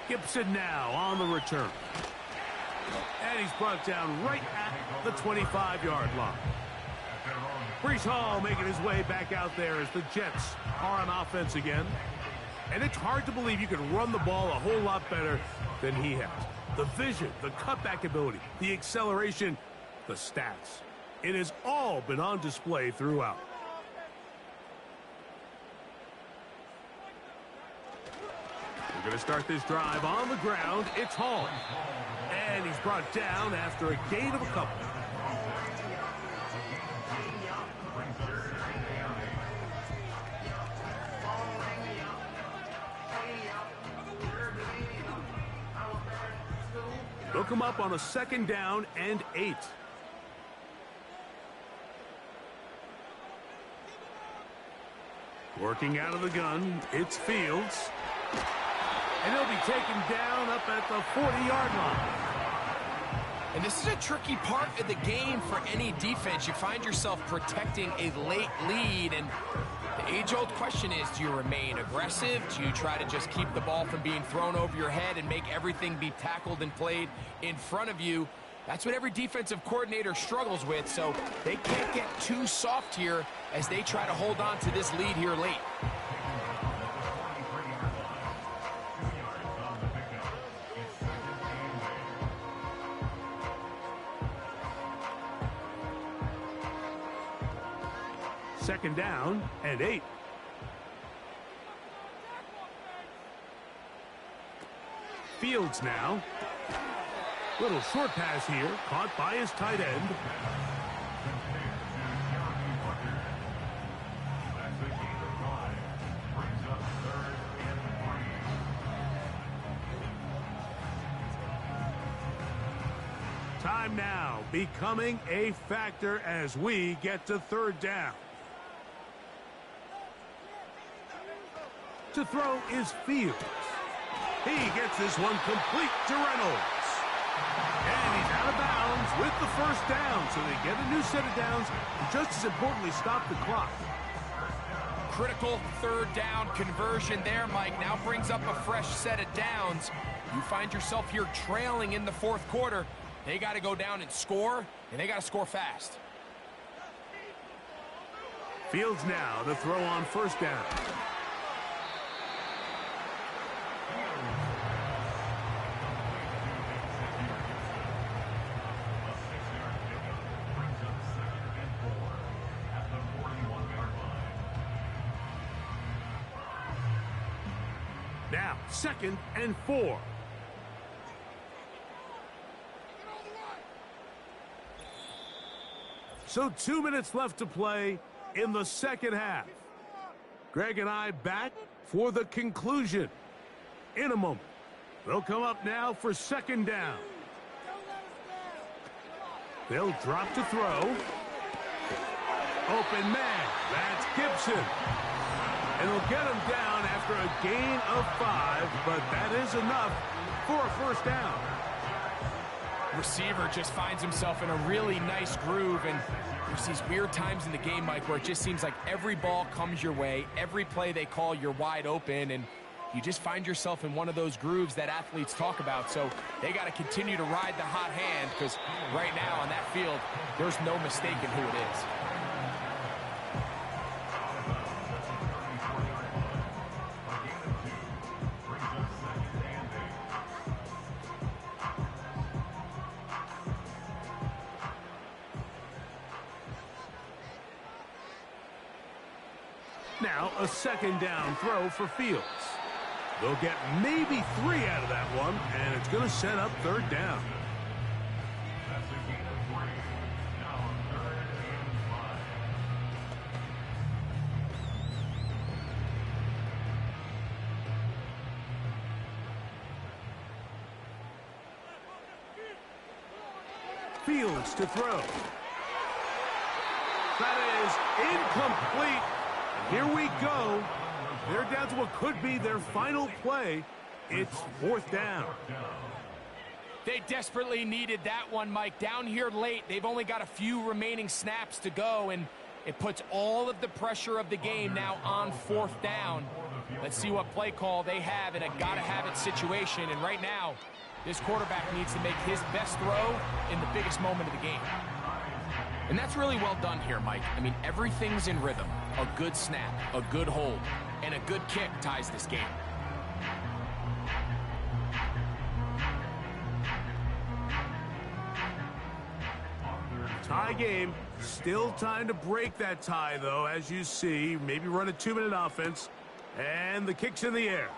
Gibson now on the return. And he's brought down right at the 25-yard line. Breece Hall making his way back out there as the Jets are on offense again. And it's hard to believe you can run the ball a whole lot better than he has. The vision, the cutback ability, the acceleration, the stats. It has all been on display throughout. We're going to start this drive on the ground. It's Hall. And he's brought down after a gain of a couple. Look him up on a 2nd down and 8. Working out of the gun, it's Fields. And he'll be taken down up at the 40-yard line. And this is a tricky part of the game for any defense. You find yourself protecting a late lead, and the age-old question is, do you remain aggressive? Do you try to just keep the ball from being thrown over your head and make everything be tackled and played in front of you? That's what every defensive coordinator struggles with, so they can't get too soft here as they try to hold on to this lead here late. Second down and 8. Fields now. Little short pass here, caught by his tight end. Time now becoming a factor as we get to third down. To throw is Fields. He gets this one complete to Reynolds. And he's out of bounds with the first down, so they get a new set of downs, and just as importantly, stop the clock. Critical third down conversion there, Mike. Now brings up a fresh set of downs. You find yourself here trailing in the fourth quarter. They got to go down and score, and they got to score fast. Fields now to throw on first down. Now, 2nd and 4. So 2 minutes left to play in the second half. Greg and I back for the conclusion in a moment. They'll come up now for second down. They'll drop to throw. Open man. That's Gibson. And they'll get him down after a gain of 5, but that is enough for a first down. Receiver just finds himself in a really nice groove, and there's these weird times in the game, Mike, where it just seems like every ball comes your way, every play they call, you're wide open, and you just find yourself in one of those grooves that athletes talk about. So they got to continue to ride the hot hand, because right now on that field, there's no mistaking who it is. Now a second down throw for Fields. They'll get maybe 3 out of that one, and it's going to set up third down. That's a gain of 3. Now 3rd and 5. Fields to throw. That is incomplete. Here we go. They're down to what could be their final play. It's 4th down. They desperately needed that one, Mike. Down here late, they've only got a few remaining snaps to go, and it puts all of the pressure of the game now on 4th down. Let's see what play call they have in a gotta-have-it situation, and right now, this quarterback needs to make his best throw in the biggest moment of the game. And that's really well done here, Mike. I mean, everything's in rhythm. A good snap, a good hold, and a good kick ties this game. Tie game. Still time to break that tie, though, as you see. Maybe run a 2-minute offense. And the kick's in the air.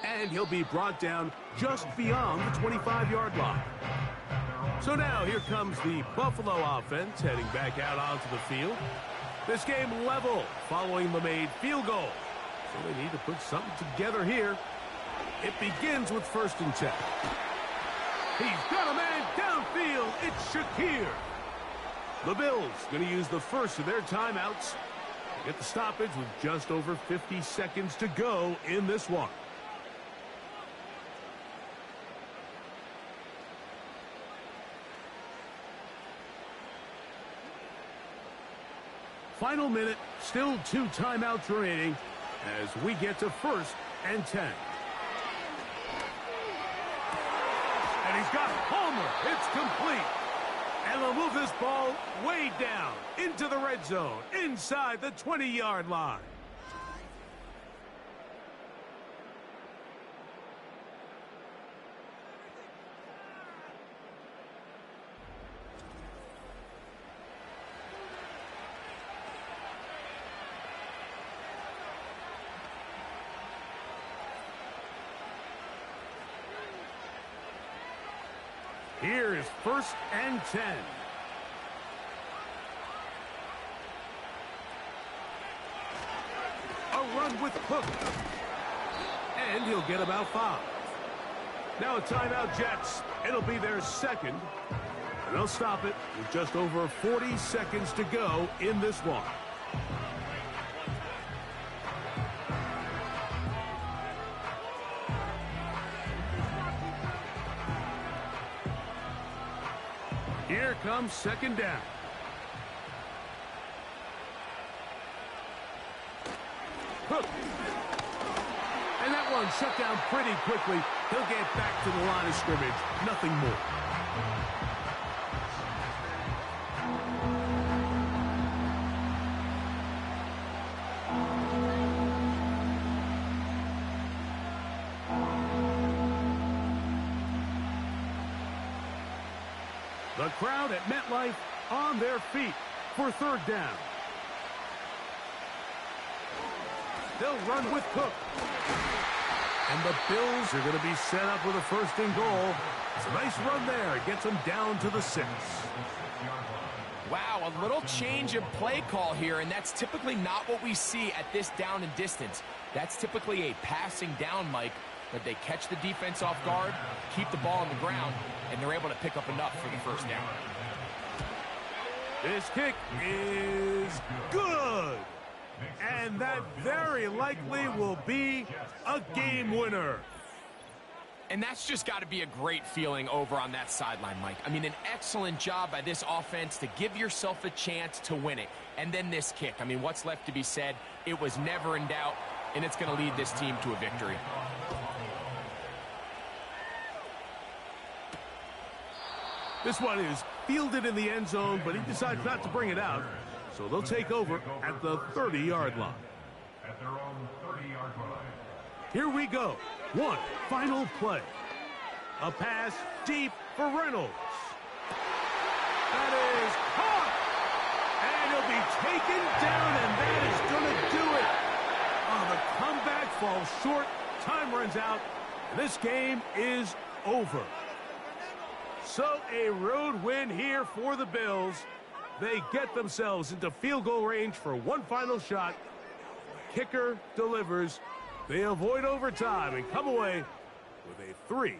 And he'll be brought down just beyond the 25-yard line. So now here comes the Buffalo offense heading back out onto the field. This game level following the made field goal. So they need to put something together here. It begins with 1st and 10. He's got a man downfield. It's Shakir. The Bills going to use the first of their timeouts. They get the stoppage with just over 50 seconds to go in this one. Final minute, still 2 timeouts remaining as we get to 1st and 10. And he's got Palmer. It's complete. And they'll move this ball way down into the red zone, inside the 20-yard line. Here is 1st and 10. A run with Cook. And he'll get about 5. Now a timeout, Jets. It'll be their second. And they'll stop it with just over 40 seconds to go in this one. Here comes second down. Hook. And that one shut down pretty quickly. He'll get back to the line of scrimmage. Nothing more. The crowd at MetLife on their feet for third down. They'll run with Cook. And the Bills are going to be set up with a first and goal. It's a nice run there. It gets them down to the 6. Wow, a little change of play call here, and that's typically not what we see at this down and distance. That's typically a passing down, Mike, but they catch the defense off guard, keep the ball on the ground, and they're able to pick up enough for the first down. This kick is good. And that very likely will be a game winner. And that's just got to be a great feeling over on that sideline, Mike. I mean, an excellent job by this offense to give yourself a chance to win it. And then this kick. I mean, what's left to be said? It was never in doubt, and it's going to lead this team to a victory. This one is fielded in the end zone, but he decides not to bring it out. So they'll take over at the 30-yard line. At their own 30-yard line. Here we go. One final play. A pass deep for Reynolds. That is caught. And he'll be taken down, and that is going to do it. Oh, the comeback falls short. Time runs out. And this game is over. So a road win here for the Bills. They get themselves into field goal range for one final shot. Kicker delivers. They avoid overtime and come away with a 3-point